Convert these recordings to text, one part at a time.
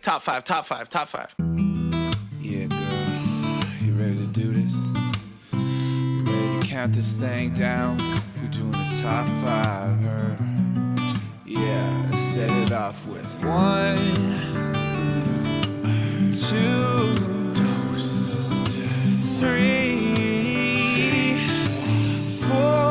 Top five. Yeah, girl. You ready to do this? You ready to count this thing down? We're doing the top 5, her. Yeah, let's set it off with 1, 2, 3, 4.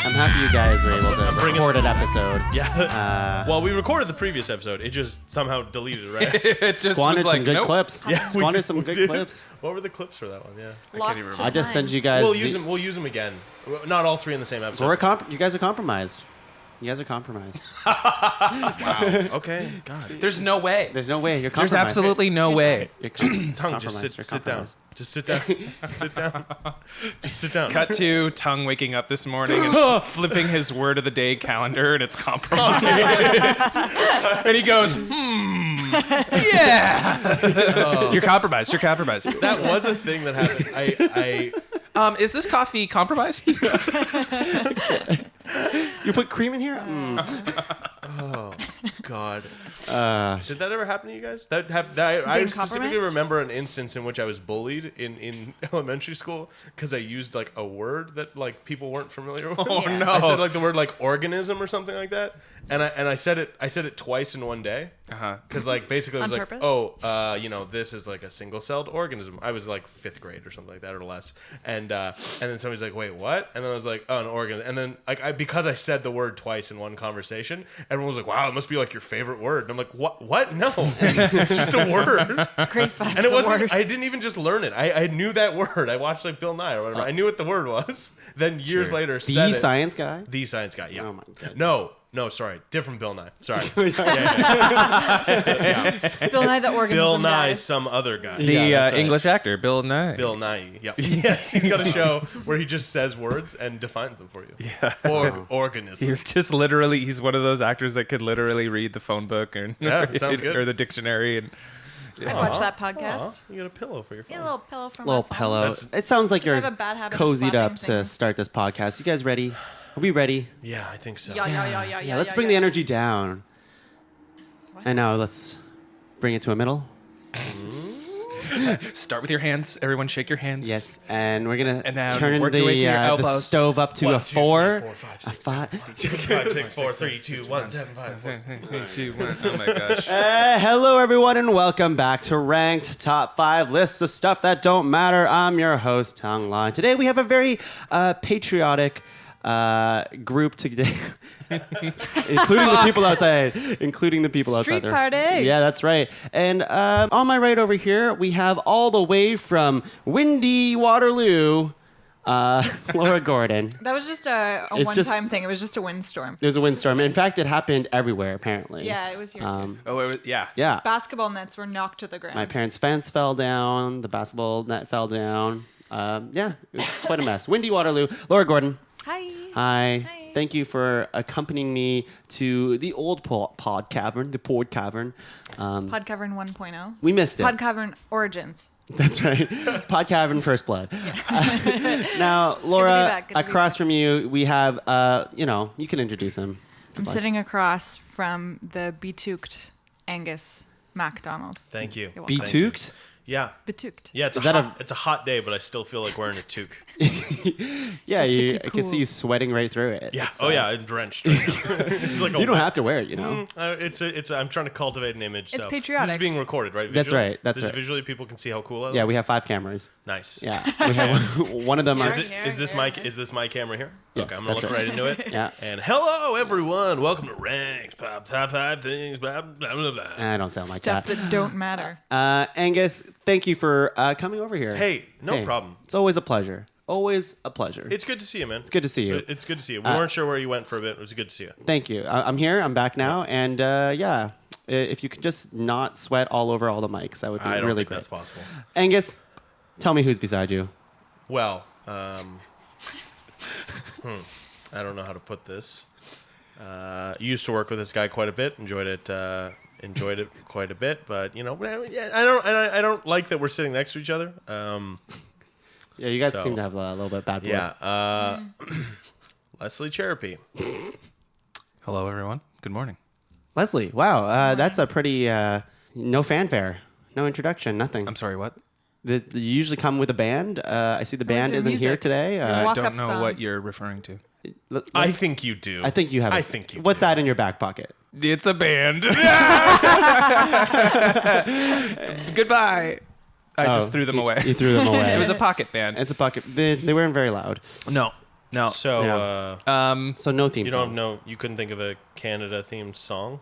I'm happy you guys were able to record an episode. Yeah. Well, we recorded the previous episode. It just somehow deleted, right? It just Squandered was like, some good nope. clips. Yeah, Squandered some good clips. What were the clips for that one? Yeah. Lost to I just time. sent you guys. We'll use them again. Not all 3 in the same episode. You guys are compromised. You guys are compromised. Wow. Okay. God. There's no way. There's no way. You're There's compromised. absolutely no way. You're Tongue, just sit down. Just sit down. Sit down. Just sit down. Cut to Tongue waking up this morning and flipping his word of the day calendar, and it's compromised. And he goes, yeah. You're compromised. That was a thing that happened. Is this coffee compromised? You put cream in here? Oh God. Did that ever happen to you guys? I specifically remember an instance in which I was bullied in elementary school because I used like a word that like people weren't familiar with. Oh no! I said like the word like organism or something like that, and I said it twice in one day. Because like basically it was On like, purpose? this is like a single-celled organism. I was like 5th grade or something like that or less, and then somebody's like, wait, what? And then I was like, oh, an organism. And then like because I said the word twice in one conversation, everyone was like, wow, it must be like your favorite word. And I'm like, what? No, it's just a word. Great facts. And it wasn't. Worst. I didn't even just learn it. I knew that word. I watched like Bill Nye or whatever. I knew what the word was. Then years later, said The it. science guy? The science guy. Yeah. Oh my goodness. No, sorry, different Bill Nye. Sorry. Bill Nye the organism Bill guy. Nye, some other guy. The that's right. English actor, Bill Nye. Bill Nye. Yep. Yes, he's got a show where he just says words and defines them for you. Yeah. Organism. You're just literally, he's one of those actors that could literally read the phone book or, sounds good. or the dictionary. And I watch that podcast. Aw, you got a pillow for your phone. Yeah, a little pillow for Little my phone. pillow. It sounds like I you're have a bad habit of cozied up slapping to things. start this podcast. You guys ready? Are we ready? Yeah, I think so. Yeah. Let's bring the energy down. What? And now let's bring it to a middle. start with your hands. Everyone shake your hands. Yes, and we're gonna And now turn work your way to your the elbows. stove up to 1, a 2, 3, 4, 4, 5, a 6, 5. 5, 6, 4, 3, 2, 1, 7, 5, 4. 3, 2, 1. Oh my gosh. Hello, everyone, and welcome back to Ranked Top 5 Lists of Stuff That Don't Matter. I'm your host, Tuong Lan. Today we have a very patriotic group today, including the people outside. Street party. Yeah, that's right. And on my right over here, we have all the way from windy Waterloo, Laura Gordon. That was just a one-time thing. It was just a windstorm. There's a windstorm. In fact, it happened everywhere, apparently. Yeah, it was here too. Oh, it was, yeah. Yeah. Basketball nets were knocked to the ground. My parents' fence fell down. The basketball net fell down. Yeah, it was quite a mess. Windy Waterloo. Laura Gordon. Hi. Hi. Hi. Thank you for accompanying me to the old pod cavern, the pod cavern. Pod Cavern 1.0. We missed it. Pod Cavern Origins. That's right. Pod cavern first blood. Now, Laura, back, good to be across from you, we have, you can introduce him. I'm sitting across from the betooked Angus MacDonald. Thank you. You're welcome. Betooked? Yeah. Betooked. Yeah, it's it's a hot day, but I still feel like wearing a toque. Yeah, Just to keep I can see cool. you sweating right through it. Yeah. It's, I'm drenched. It's like You don't have to wear it, you know. I'm trying to cultivate an image. It's so. patriotic. This is being recorded, right? That's Visually? right, that's This is right. Visually, people can see how cool I look. Yeah, we have 5 cameras. Nice. Yeah, we have one of them. Here, Are, here. Is this my camera here? Yes, Okay, I'm gonna that's look right. right into it. Yeah. And hello everyone, welcome to Ranked Top 5 Things. Blah blah blah blah. I don't sound like Stuff that. that don't matter. Angus, thank you for coming over here. Hey, no problem. It's always a pleasure. Always a pleasure. It's good to see you, man. It's good to see you. It's good to see you. We weren't sure where you went for a bit. It was good to see you. Thank you. I'm here. I'm back now. And if you could just not sweat all over all the mics, that would be I don't really think great. that's possible. Angus, tell me who's beside you. Well, I don't know how to put this. Used to work with this guy quite a bit. Enjoyed it quite a bit. But I don't like that we're sitting next to each other. Yeah, you guys So, seem to have a little bit bad blood. Yeah. Leslie Cserepy. Hello, everyone. Good morning. Leslie, wow, that's a pretty no fanfare, no introduction, nothing. I'm sorry, what? You usually come with a band. I see the band your isn't here music? today. I Walk-up don't know song. what you're referring to. I think you do. I think you have. I think you What's do. that in your back pocket? It's a band. Goodbye. I Oh, just threw them away. You threw them away. It was a pocket band. It's a pocket. They weren't very loud, No. So, Yeah. so no theme you song. you couldn't think of a Canada-themed song?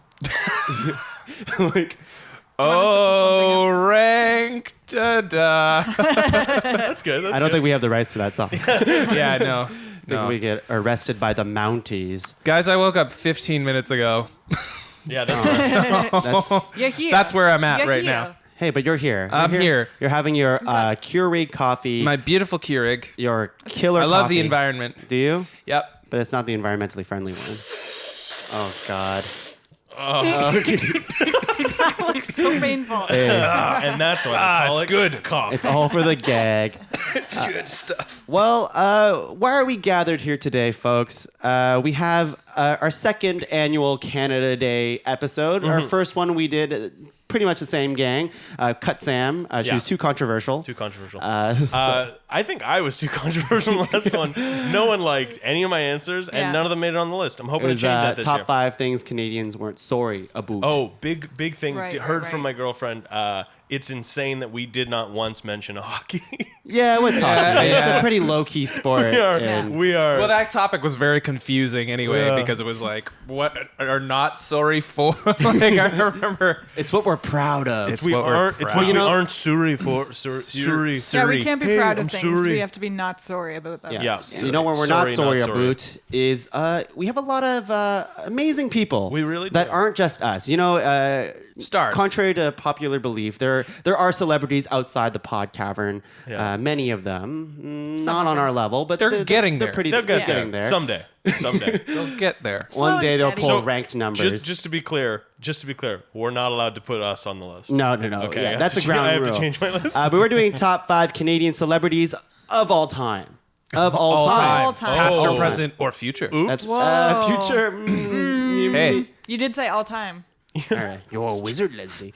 like, Oh, Ranked-a-da. That's good. I don't think we have the rights to that song. Yeah, no. I think we get arrested by the Mounties. Guys, I woke up 15 minutes ago. Yeah, that's right. That's, You're here. That's where I'm at You're right here. now. hey, but you're here. I'm here. You're having your Keurig coffee. My beautiful Keurig. your killer I love coffee. the environment. Do you? Yep. But it's not the environmentally friendly one. Oh, God. That looks so painful. And that's why they call it's it good. coffee. It's all for the gag. It's good stuff. Well, why are we gathered here today, folks? We have our second annual Canada Day episode. Our first one we did pretty much the same gang. Cut Sam. She Yeah. was too controversial. Too controversial. So- I think I was too controversial last one. No one liked any of my answers, and Yeah. none of them made it on the list. I'm it hoping to was change that this top year. 5 things Canadians weren't sorry about. Oh, big thing. Right, Heard right, from right. my girlfriend. It's insane that we did not once mention hockey. Yeah, what's hockey? It's yeah. a pretty low-key sport. and- we are. Well, that topic was very confusing anyway Yeah. because it was like, what are not sorry for? Like, I remember. It's what we're proud of. It's we what we're aren't. It's proud what of. we aren't sorry for. Sorry. Yeah, we can't be Hey, proud of I'm things. sorry. We have to be not sorry about them. Yeah. Yeah. You know what we're Sorry, not sorry not sorry. about is we have a lot of amazing people. We really that do. aren't just us. You know, Stars. Contrary to popular belief, there are celebrities outside the pod cavern. Yeah. Many of them, not on our level, but They're getting they're there. pretty. They'll get getting there. there. Someday. They'll get there. Slow One day and they'll steady. pull So, ranked numbers. Just to be clear, we're not allowed to put us on the list. no. Okay, Yeah, I that's have a to ground I have rule. to change my list. But we're doing top 5 Canadian celebrities of all time. Of all time. All time. Past Oh. or present or future. That's Whoa. future. Hey. You did say all time. All right, you're a wizard, Leslie.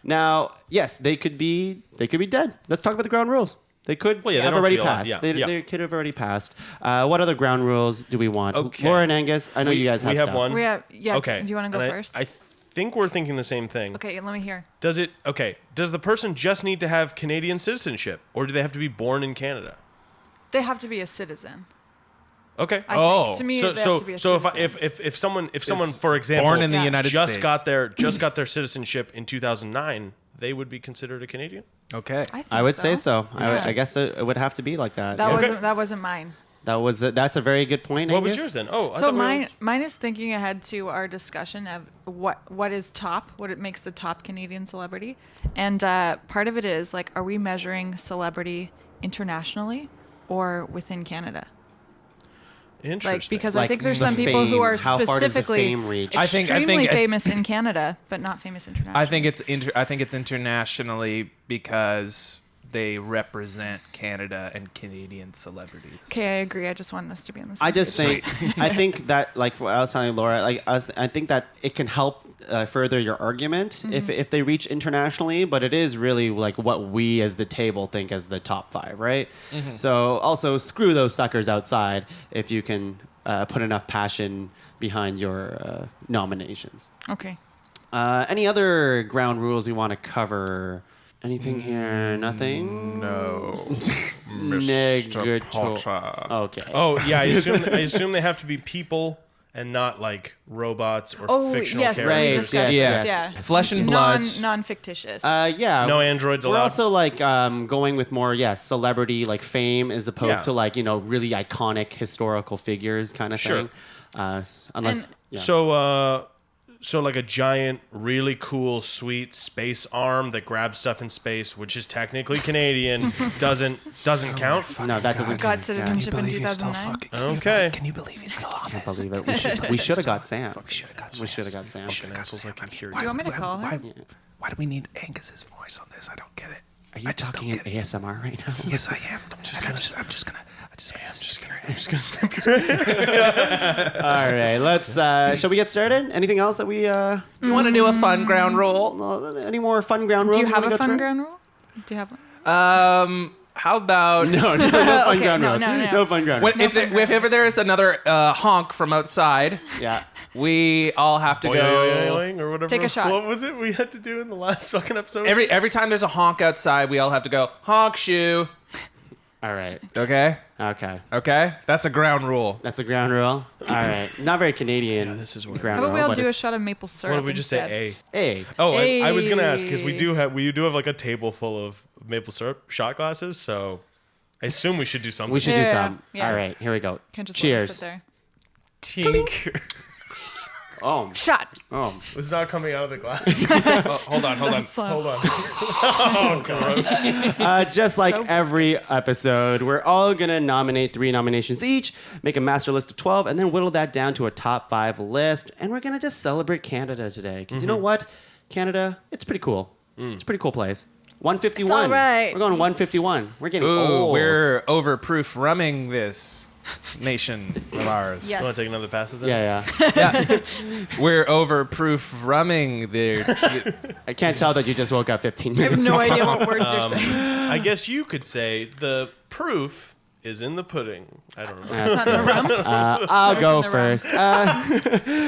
Now, yes, they could be dead. Let's talk about the ground rules. They could Well, yeah, they have don't have to already be alive. passed. Yeah, They, yeah. they could have already passed. What other ground rules do we want? Okay. Laura and Angus, I know you guys have we have stuff. one. We have, yeah. Okay. Do you want to go And I- first? I think we're thinking the same thing. Okay, let me hear. Does the person just need to have Canadian citizenship, or do they have to be born in Canada? They have to be a citizen. Okay. I Oh. think. To me, So they have to be a so citizen. if someone for example born in the Yeah. United just States. got their citizenship in 2009, they would be considered a Canadian. Okay. I would say so. Yeah. I guess it would have to be like that. That Yeah. wasn't mine. That's a very good point. What was Angus. yours then? Oh, I So thought we were- mine is thinking ahead to our discussion of what is top, what it makes the top Canadian celebrity, and part of it is like, are we measuring celebrity internationally or within Canada? Interesting. Like, because Like I think there's the some people who fame. are How far does the specifically fame reach? I think- extremely famous in Canada, but not famous internationally. I think it's internationally because they represent Canada and Canadian celebrities. Okay, I agree. I just wanted us to be on the same I just page. think I think that, like what I was telling Laura, I think that it can help further your argument if they reach internationally, but it is really like what we as the table think as the top 5, right? So also screw those suckers outside if you can put enough passion behind your nominations. Okay. Any other ground rules we want to cover? Anything here? Nothing? No. Negative. Okay. Oh yeah, I assume they have to be people and not like robots or Oh, fictional yes, we Right, characters. discussed yes, this, yes. yeah. Flesh and blood. Non-fictitious. Yeah. No androids We're allowed. also like going with more, celebrity like fame as opposed Yeah. to like really iconic historical figures kind of Sure. thing. Unless And- yeah. So like a giant, really cool, sweet space arm that grabs stuff in space, which is technically Canadian, doesn't count. no, that doesn't got count. citizenship in 2009. Okay. Can you believe he's still on Can't this? believe it. We should have got Sam. We should have got We should have got Sam. Assholes like I'm curious. Do you want me to call her? Why do we need Angus's voice on this? I don't get it. Are you talking in ASMR right now? Yes, I am. I'm just gonna All right, let's. Shall we get started? Anything else that we? Do you want to do a fun ground rule? Any more fun ground rules? Do you have wanna a go fun through? ground rule? Do you have one? How about No fun ground no, rules. no. No fun ground rules. if ever there is another honk from outside, Yeah. we all have to go. or whatever. Take a shot. What was it we had to do in the last fucking episode? Every time there's a honk outside, we all have to go honk shoe. All right. Okay. Okay. That's a ground rule. That's a ground rule. All right. Not very Canadian. this is where- ground How about rule. we all but do a it's- shot of maple syrup? What if we just instead? say A. Oh, I was gonna ask because we Hey. do have like a table full of maple syrup shot glasses, so I assume we should do something. We should do Yeah, some. yeah. All right. Here we go. Can't just let it Cheers. sit there. Tink. Oh. Shot. Oh. It's not coming out of the glass. Hold on. So slow. Hold on. Oh, gross. Just like So every episode, we're all going to nominate 3 nominations each, make a master list of 12, and then whittle that down to a top 5 list. And we're going to just celebrate Canada today. Because you know what? Canada, it's pretty cool. It's a pretty cool place. 151. It's all right. We're going 151. We're getting Ooh, old. we're overproof rumming this nation of ours. Yes. You want to take another pass at that? Yeah. We're overproof rumming the. I can't tell that you just woke up 15 I minutes have no ago. idea what words you're saying. I guess you could say the proof is in the pudding. I don't know. It's not in the rum. I'll go in the room. first.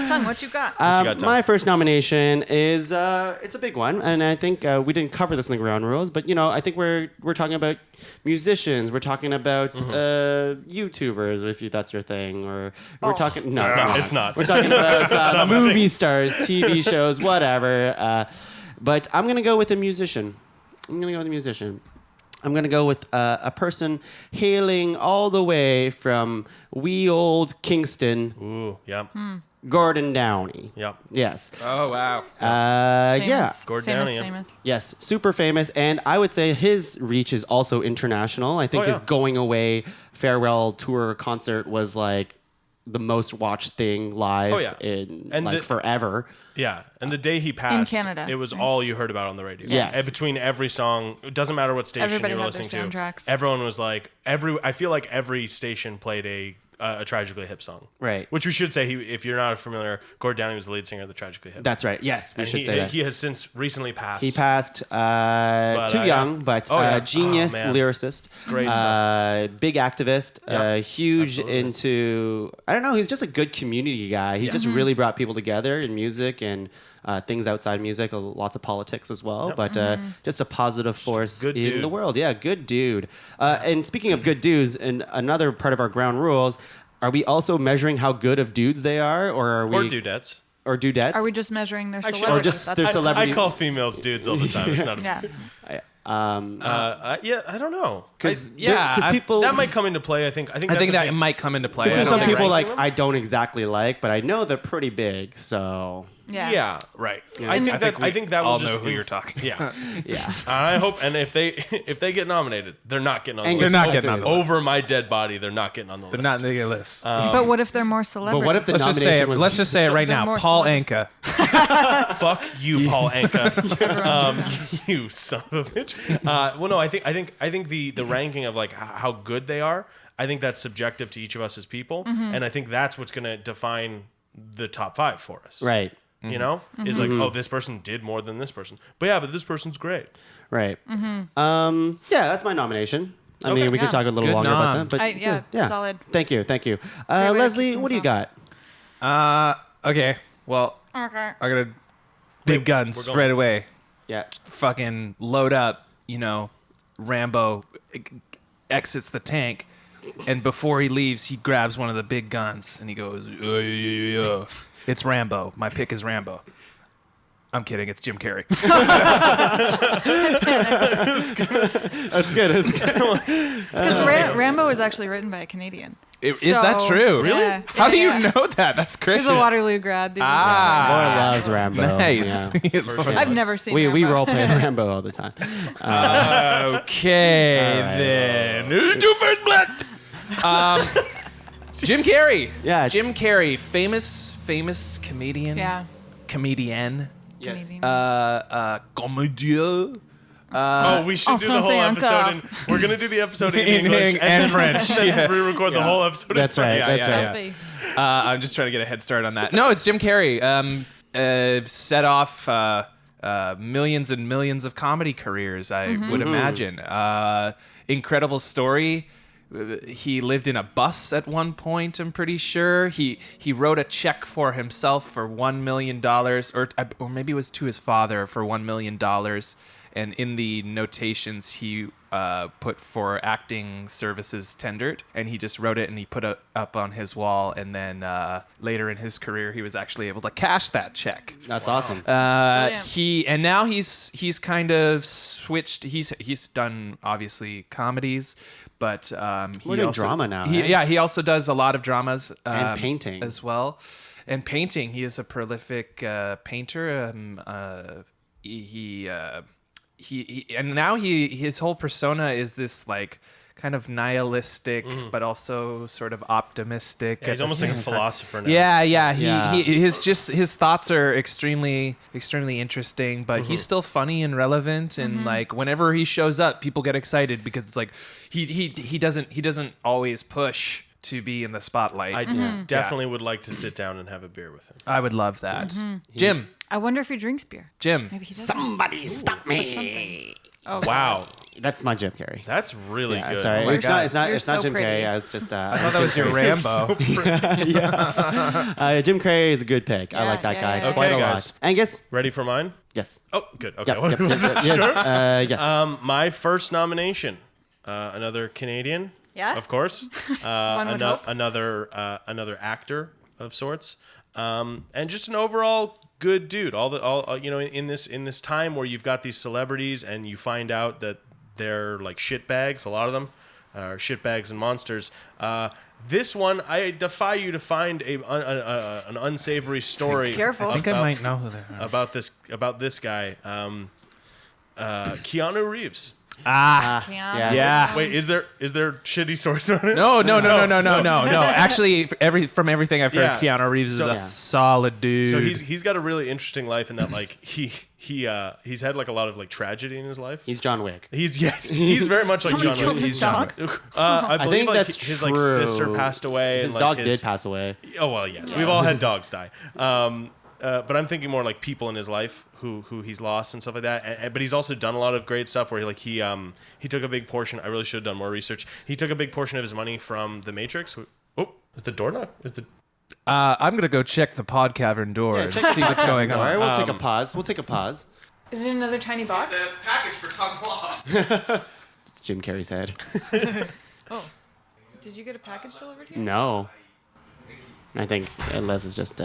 Tongue, what you got? you got, Tom? My first nomination is it's a big one, and I think we didn't cover this in the ground rules, but I think we're talking about musicians, we're talking about YouTubers, if that's your thing, or we're talking. No, It's not. We're talking about movie stars, TV shows, whatever. But I'm gonna go with a musician. I'm going to go with a person hailing all the way from wee old Kingston, Ooh, yeah. Gordon Downey. Yeah. Yes. Oh wow. Famous. Yeah. Gordon famous, Downey, yeah. famous. Yes. Super famous. And I would say his reach is also international. I think Oh, his yeah. going away farewell tour concert was like the most watched thing live Oh, yeah. in And like forever. Yeah, and the day he passed, Canada, it was right? all you heard about on the radio. Yes. And between every song, it doesn't matter what station Everybody you were had their listening to. soundtracks. Everyone was like I feel like every station played a Tragically Hip song. Right. Which we should say, if you're not familiar, Gordon Downey was the lead singer of the Tragically Hip. That's right. Yes, we and should say that. He has since recently passed. He passed too young, but Oh, yeah. genius Oh, man. lyricist. Great stuff. Big activist. Yep. Huge Absolutely. into, I don't know, he's just a good community guy. He just really brought people together in music and things outside music, lots of politics as well, but just a positive force good in dude. the world. Yeah, good dude. And speaking of good dudes, and another part of our ground rules, are we also measuring how good of dudes they are, or are we... Or dudettes. Or dudettes? Are we just measuring their Actually, celebrity? or just That's their fine. celebrity? I call females dudes all the time. It's not a, Yeah. yeah, I don't know. Because yeah, people... That might come into play. I think I that's think a that big- might come into play. Because I there's don't some think people ranking like them? I don't exactly like, but I know they're pretty big. So Yeah. Yeah, right. I I think that all will just know who you're talking. Yeah. yeah, And I hope, and if they get nominated, they're not getting on the And list. They're not getting on the list. Over my dead body, they're not getting on the They're list. not making a list. But what if they're more celebrity? but what if the let's just say nomination it. was? Let's just say it right they're now. more Paul celebrity. Anka. Fuck you, Paul Anka. You son of a bitch. Well, no, I think the ranking of like how good they are, I think that's subjective to each of us as people, and I think that's what's going to define the top 5 for us. right, You know, is like, oh, this person did more than this person, but this person's great. right. Yeah, that's my nomination. I mean, we could Yeah. talk a little Good longer about nom. that, but Yeah, solid. Thank you. way to Leslie, keep what do you things got? Okay. Well, Okay. I got big guns we're going- right away. Yeah, Fucking load up. Rambo exits the tank, and before he leaves, he grabs one of the big guns and he goes, yeah. It's Rambo. My pick is Rambo. I'm kidding. It's Jim Carrey. that's good. That's good. Because Rambo is actually written by a Canadian. Is that So, true? Really? yeah, How do you yeah. know that? That's crazy. He's a Waterloo grad. Did you Boy Ah. loves Rambo. Nice. Yeah. I've never seen We Rambo. role play Rambo all the time. Okay, All right. then. Two first blood. Jim Carrey. Yeah. Jim Carrey, famous comedian. Yeah. Comedian. Yes. Canadian. Comédien. we should do the whole episode. We're gonna do the episode in English and French. and then re-record the whole episode. That's in right. French. That's right. I'm just trying to get a head start on that. No, it's Jim Carrey. Set off millions and millions of comedy careers, I would imagine. Incredible story. He lived in a bus at one point, I'm pretty sure. He wrote a check for himself for $1 million, or maybe it was to his father for $1 million. And in the notations, he put for acting services tendered, and he just wrote it and he put it up on his wall. And then later in his career, he was actually able to cash that check. That's awesome. Now he's kind of switched. He's done obviously comedies, but We're doing drama now. He also does a lot of dramas And painting as well. And painting, he is a prolific painter. He and now his whole persona is this like kind of nihilistic, but also sort of optimistic. Yeah, he's almost like a philosopher now. Yeah. His thoughts are extremely interesting, but he's still funny and relevant. And like whenever he shows up, people get excited because it's like he doesn't always push to be in the spotlight. I definitely would like to sit down and have a beer with him. I would love that. Jim. I wonder if he drinks beer. Jim. Maybe he does. Somebody stop me. Oh, Wow, That's my Jim Carrey. that's really good. Sorry, Oh my it's God. not You're it's not so Jim pretty. Carrey. Yeah, it's just I thought that was your Rambo. Jim Carrey is a good pick. I Yeah, like that yeah, guy yeah, quite yeah. a Okay, lot. guys. Angus? Ready for mine? Yes. Oh, good. Okay. Yep, yes. My first nomination, another Canadian, Yeah? of course, One would hope. another actor of sorts, and just an overall good dude. In this time where you've got these celebrities and you find out that they're like shitbags, a lot of them are shitbags and monsters. This one, I defy you to find an unsavory story. Careful. I think I might know who they are. about this guy, Keanu Reeves. Yes. Wait, is there shitty stories on it? No. Actually, from everything I've heard, Yeah. Keanu Reeves is So- a solid dude. So he's got a really interesting life in that like he's had like a lot of like tragedy in his life. He's John Wick. He's very much like Somebody John killed Wick. his He's dog? I believe think like that's his true. like sister passed away. His and, dog like, did pass away. Oh well, yes, we've all had dogs die. But I'm thinking more like people in his life who he's lost and stuff like that. But he's also done a lot of great stuff where he took a big portion. I really should have done more research. He took a big portion of his money from The Matrix. Oh, is the door knock? I'm gonna go check the pod cavern door and see what's going All right, on. we'll take a pause. Is it another tiny box? package for Tom Law. It's Jim Carrey's head. Oh. Did you get a package delivered here? No. I think Les is just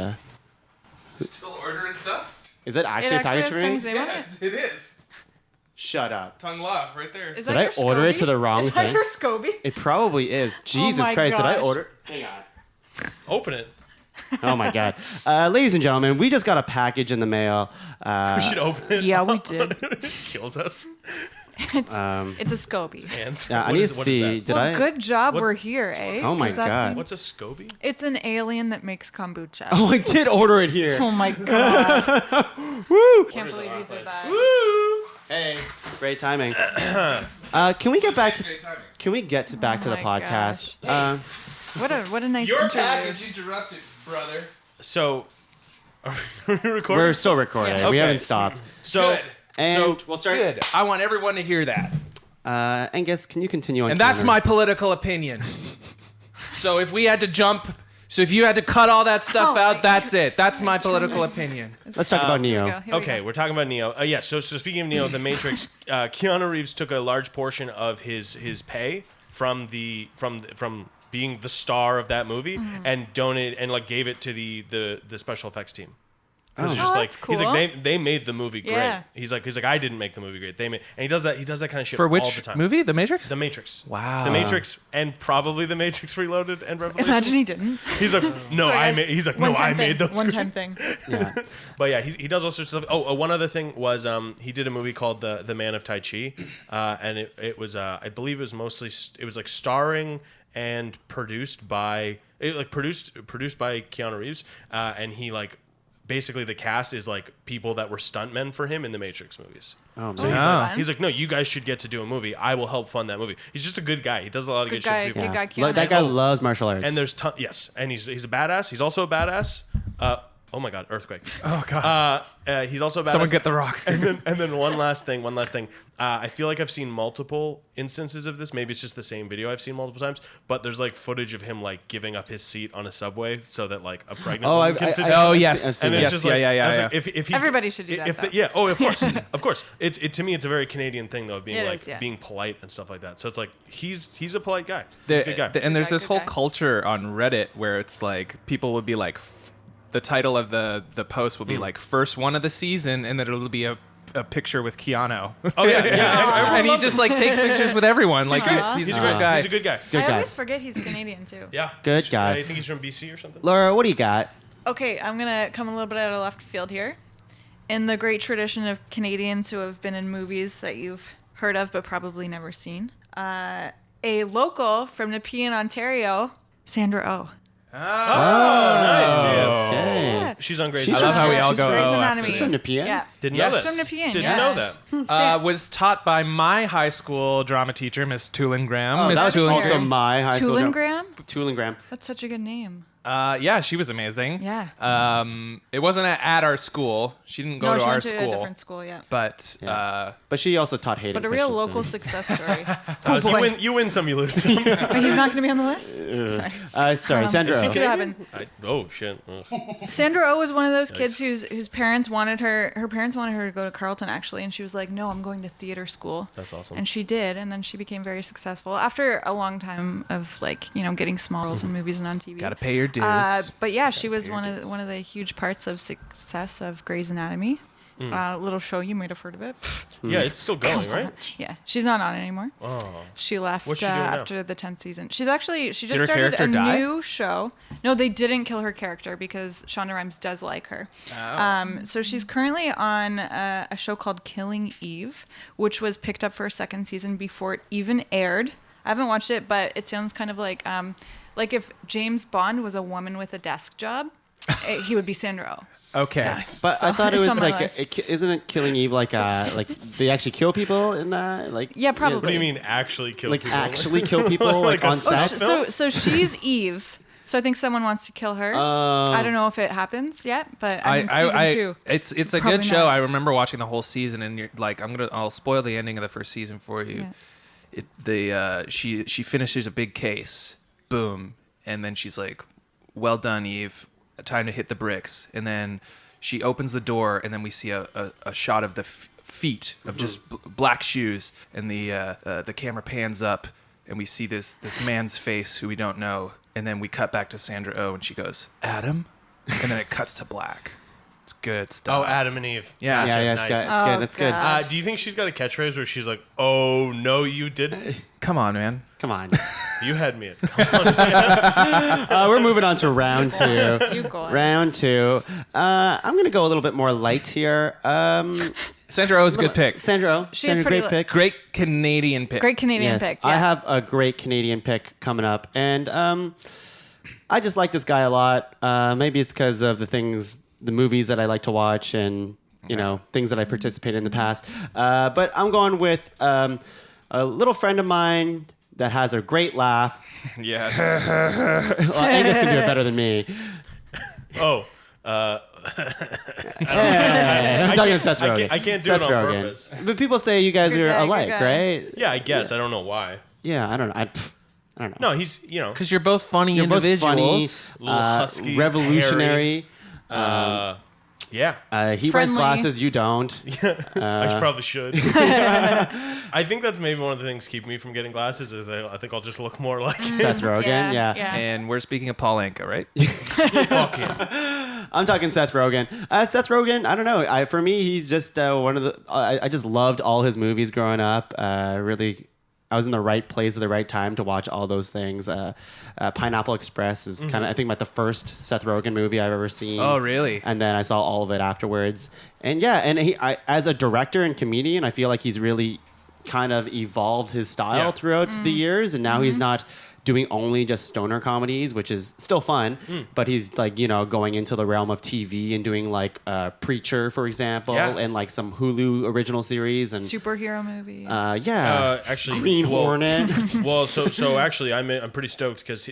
Still ordering stuff? Is it actually a package for me? Tong's name on it? it is. Shut up. Tongue Law, right there. Is Did that I your order it SCOBY? to the wrong Is that thing? your SCOBY? It probably is. Jesus my Christ, did I gosh. order? Hang on. Open it. Oh my God. Ladies and gentlemen, we just got a package in the mail. We should open it. Yeah, we did. It kills us. It's a SCOBY. And Yeah, I what need is- to what see. is that? Did Well, I? good job What's- we're here, eh? Oh my Does that God. mean- What's a SCOBY? It's an alien that makes kombucha. Oh, I did order it here. Oh my God. Woo! Can't believe you did that. Hey, great timing. Can we get back to? Can we get back to the my podcast? What a nice interlude. interrupted, brother. So, are we recording? We're still recording. Yeah. We Okay. haven't stopped. so, Good. And we'll start. Good. I want everyone to hear that. Angus, can you continue on? And that's Keanu? my political opinion. So if we had to jump, so if you had to cut all that stuff Oh, out, that's it. That's my political opinion. Let's talk about Here we Neo. go, here we okay, go. we're talking about Neo. Yeah. So speaking of Neo, The Matrix, Keanu Reeves took a large portion of his pay from being the star of that movie and donated and like gave it to the special effects team. It's just Oh, like that's he's cool. like they made the movie great. Yeah. He's like I didn't make the movie great. They made, and he does that kind of shit For all the which time. movie? The Matrix? The Matrix. Wow. The Matrix and probably The Matrix Reloaded and Revelations. Imagine he didn't. He's like, no, Sorry, I guys. made. He's like, no, I One-time made thing. those. One-time thing. Yeah. But yeah, he does all sorts of stuff. Oh, one other thing was he did a movie called The Man of Tai Chi, and it was I believe it was mostly it was like starring and produced by Keanu Reeves, and he like basically the cast is like people that were stuntmen for him in the Matrix movies. Oh, So man. he's like, no, you guys should get to do a movie. I will help fund that movie. He's just a good guy. He does a lot of good shit for people. Good guy, Look, Keanu. that guy loves martial arts. And there's yes, and he's a badass. He's also a badass. Oh my God, earthquake. Oh God. He's also a badass. Someone get the rock. And then one last thing. I feel like I've seen multiple instances of this. Maybe it's just the same video I've seen multiple times. But there's like footage of him like giving up his seat on a subway so that like a pregnant woman can sit down. Oh yes. I've seen And it's that. just Yes, like, yeah. I was like, if he, Everybody should do that, though. yeah. Oh, of course, of course. To me, it's a very Canadian thing though, of being It like is, yeah. being polite and stuff like that. So it's like he's a polite guy. He's a good guy. And there's Good this guy, whole good guy. culture on Reddit where it's like people would be like, the title of the post will be like first one of the season, and then it'll be a picture with Keanu. Oh yeah. And he just like takes pictures with everyone. Like Aw. he's He's a a good good guy. He's a good guy. Good I guy. always forget he's Canadian too. Yeah. Good guy. You think he's from BC or something? Laura, what do you got? Okay, I'm gonna come a little bit out of left field here. In the great tradition of Canadians who have been in movies that you've heard of but probably never seen, a local from Nepean, Ontario, Sandra Oh. Nice. Yeah. Okay. Yeah. She's on Grey's She's I love how we all She's go. Grey's Oh, Anatomy. She's from Nepean? Yeah. Didn't Yes. know that. From Nepean, Didn't yes. know that. Was taught by my high school drama teacher, Miss Tulingram. Oh, Miss that's Tulingram. also my high school. Tulingram? Tulingram. That's such a good name. Yeah, she was amazing. Yeah. It wasn't at our school. She didn't go No, to she our went to a school. different school, yeah. But Yeah. But she also taught Hayden But a real Christensen. local success story. You win some, you lose some. But he's not going to be on the list? Sorry. Sorry, Sandra. Is he Oh. See what happened. Oh shit. Ugh. Sandra Oh was one of those kids whose parents wanted her parents wanted her to go to Carleton actually, and she was like, no, I'm going to theater school. That's awesome. And she did, and then she became very successful after a long time of like, getting small roles in movies and on TV. gotta pay your dues. But yeah, she was one of the huge parts of success of Grey's Anatomy. Little show, you might have heard of it. Yeah, it's still going, right? Yeah, she's not on anymore. Oh. She left What's she doing now? after the 10th season. She just her started character a die? new show. No, they didn't kill her character because Shonda Rhimes does like her. So she's currently on a show called Killing Eve, which was picked up for a second season before it even aired. I haven't watched it, but it sounds kind of like if James Bond was a woman with a desk job, he would be Sandra Oh. Okay. But So I thought it it's was on my like, list. isn't it Killing Eve like they actually kill people in that? Like Yeah, probably. What do you mean actually kill Like people? actually kill people like Like a on snuff set? film? So she's Eve. So I think someone wants to kill her. I don't know if it happens yet, but I'm in season 2. It's a Probably good show. not. I remember watching the whole season, and you're like, I'll spoil the ending of the first season for you. Yeah. She finishes a big case, boom, and then she's like, "Well done, Eve. Time to hit the bricks." And then she opens the door, and then we see a shot of the feet of just black shoes, and the camera pans up, and we see this man's face who we don't know, and then we cut back to Sandra Oh, and she goes, "Adam," and then it cuts to black. It's good stuff. Oh, Adam and Eve. Yeah. Yeah, yeah, it's Nice. good. It's Oh, good. It's good. God. Do you think she's got a catchphrase where she's like, "Oh no, you didn't. Come on, man. Come on. You had me at." We're moving on to round 2. You guys. Round 2. I'm gonna go a little bit more light here. Sandra Oh is a good pick. Sandra Oh. She's Sandra, pretty great li- pick. Great Canadian pick. Great Canadian Yes, pick. Yeah. I have a great Canadian pick coming up, and I just like this guy a lot. Maybe it's because of the movies that I like to watch, and things that I participated in the past. But I'm going with a little friend of mine that has a great laugh. Yes. Well, Angus can do it better than me. Oh. I'm talking to Seth I Rogen. can't- I can't do Seth it on Rogen. purpose. But people say you guys Good are guy, good alike, guy. right? Yeah, I guess. I don't know why. Yeah, I don't know. I don't know. No, he's Because you're both funny You're both funny, individuals. Little husky, revolutionary. yeah. He wears Friendly. glasses, you don't. I probably should. I think that's maybe one of the things keeping me from getting glasses. Is I think I'll just look more like him. Seth Rogen, yeah. And we're speaking of Paul Anka, right? I'm talking Seth Rogen. Seth Rogen, I don't know. For me, he's just one of the. I just loved all his movies growing up. Really, I was in the right place at the right time to watch all those things. Pineapple Express is kind of, I think, about the first Seth Rogen movie I've ever seen. Oh, really? And then I saw all of it afterwards. And yeah, and as a director and comedian, I feel like he's really kind of evolved his style Yeah. throughout the years, and now he's not doing only just stoner comedies, which is still fun, but he's like, you know, going into the realm of TV and doing like Preacher, for example, and like some Hulu original series and Superhero movies. Actually, Green Hornet. Well, so actually, I'm pretty stoked because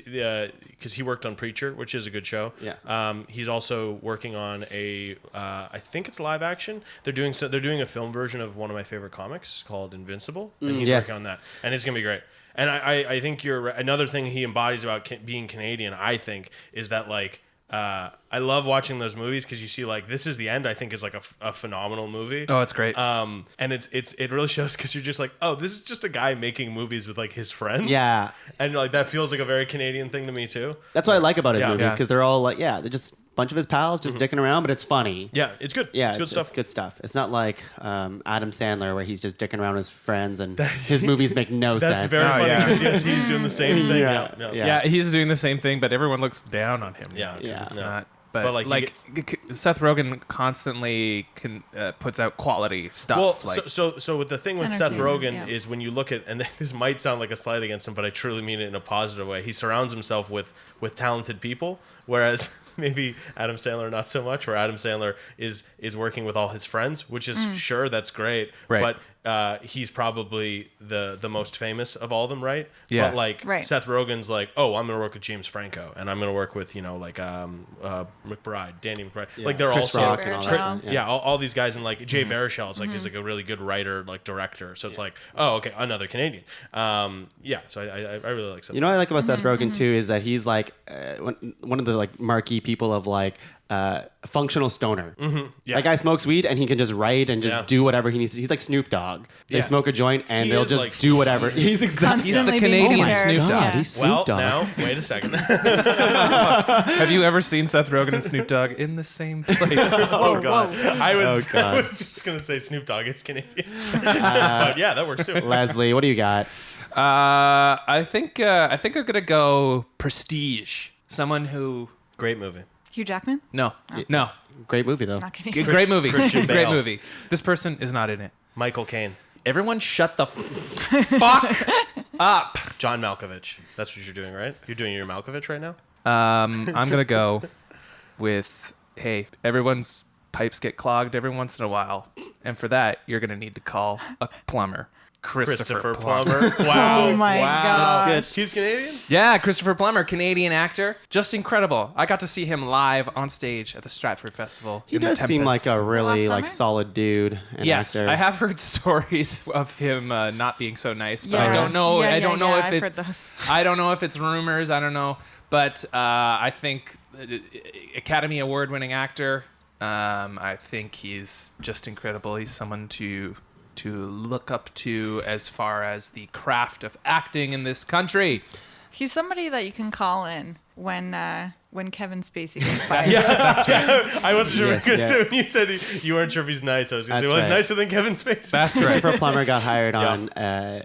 he worked on Preacher, which is a good show. Yeah. He's also working on I think it's live action. They're doing a film version of one of my favorite comics called Invincible, and he's working on that, and it's gonna be great. And I think you're right. Another thing he embodies about being Canadian, I think, is that like. I love watching those movies because you see like This Is the End. I think is like a phenomenal movie. Oh, it's great. And it really shows because you're just like, oh, this is just a guy making movies with like his friends. Yeah. And like that feels like a very Canadian thing to me too. That's what I like about his movies Yeah. because they're all like, they're just a bunch of his pals just dicking around, but it's funny. Yeah, it's good. Yeah, it's good stuff. It's good stuff. It's not like Adam Sandler where he's just dicking around with his friends and his movies make no That's sense. very funny yeah. because yes, he's doing the same thing. Yeah. Yeah. yeah, he's doing the same thing, but everyone looks down on him. Yeah. 'cause Yeah. it's Yeah. not. But, But, like, Seth Rogen constantly puts out quality stuff. Well, like, so with the thing with Seth Entertainment, Rogen yeah. is when you look at, and this might sound like a slight against him, but I truly mean it in a positive way. He surrounds himself with talented people, whereas maybe Adam Sandler not so much. Where Adam Sandler is working with all his friends, which is sure that's great, Right. but he's probably the most famous of all of them, right? Yeah. But like Right. Seth Rogen's like, oh, I'm gonna work with James Franco, and I'm gonna work with like McBride, Danny McBride, like they're Chris also Rock and all that Chris- stuff. yeah, all these guys, and like Jay Baruchel is like is like a really good writer, like director. So it's like, oh, okay, another Canadian. So I really like Seth. You know what I like about Seth Rogen too is that he's like one of the like marquee people of like functional stoner. Yeah. That guy smokes weed and he can just write and just Yeah. do whatever he needs to. He's like Snoop Dogg. They Yeah. smoke a joint and He they'll is just like do whatever. He's exactly. He's the Constantly being Canadian compared. Snoop Dogg. Yeah. He's Snoop well, Dogg. now wait a second. have you ever seen Seth Rogen and Snoop Dogg in the same place? Oh god, I was God. I was just gonna say Snoop Dogg is Canadian, but yeah, that works too. Leslie, what do you got? I think I'm gonna go Prestige. Someone who Great movie. Hugh Jackman? no. Great movie though. Not kidding. Great movie. Christian Great Bale. movie. This person is not in it. Michael Caine, Everyone shut the fuck up. John Malkovich. That's what you're doing, right? You're doing your Malkovich right now. I'm gonna go with hey, everyone's pipes get clogged every once in a while, and for that you're gonna need to call a plumber. Christopher Plummer. Wow. Oh my god. Good. He's Canadian. Yeah, Christopher Plummer, Canadian actor, just incredible. I got to see him live on stage at the Stratford Festival. He does seem like a really Last like summer? solid dude. And Yes, actor. I have heard stories of him not being so nice, but Yeah. I don't know. Yeah, I don't know if I've it's. heard those. I don't know if it's rumors. I don't know, but I think Academy Award-winning actor. I think he's just incredible. He's someone to look up to as far as the craft of acting in this country. He's somebody that you can call in when Kevin Spacey was fired. I wasn't sure Yes, what you were yeah. gonna do. When you said you weren't sure if he's nice. I was gonna say, That's well, he's right. nicer than Kevin Spacey. That's right. Christopher Plummer got hired on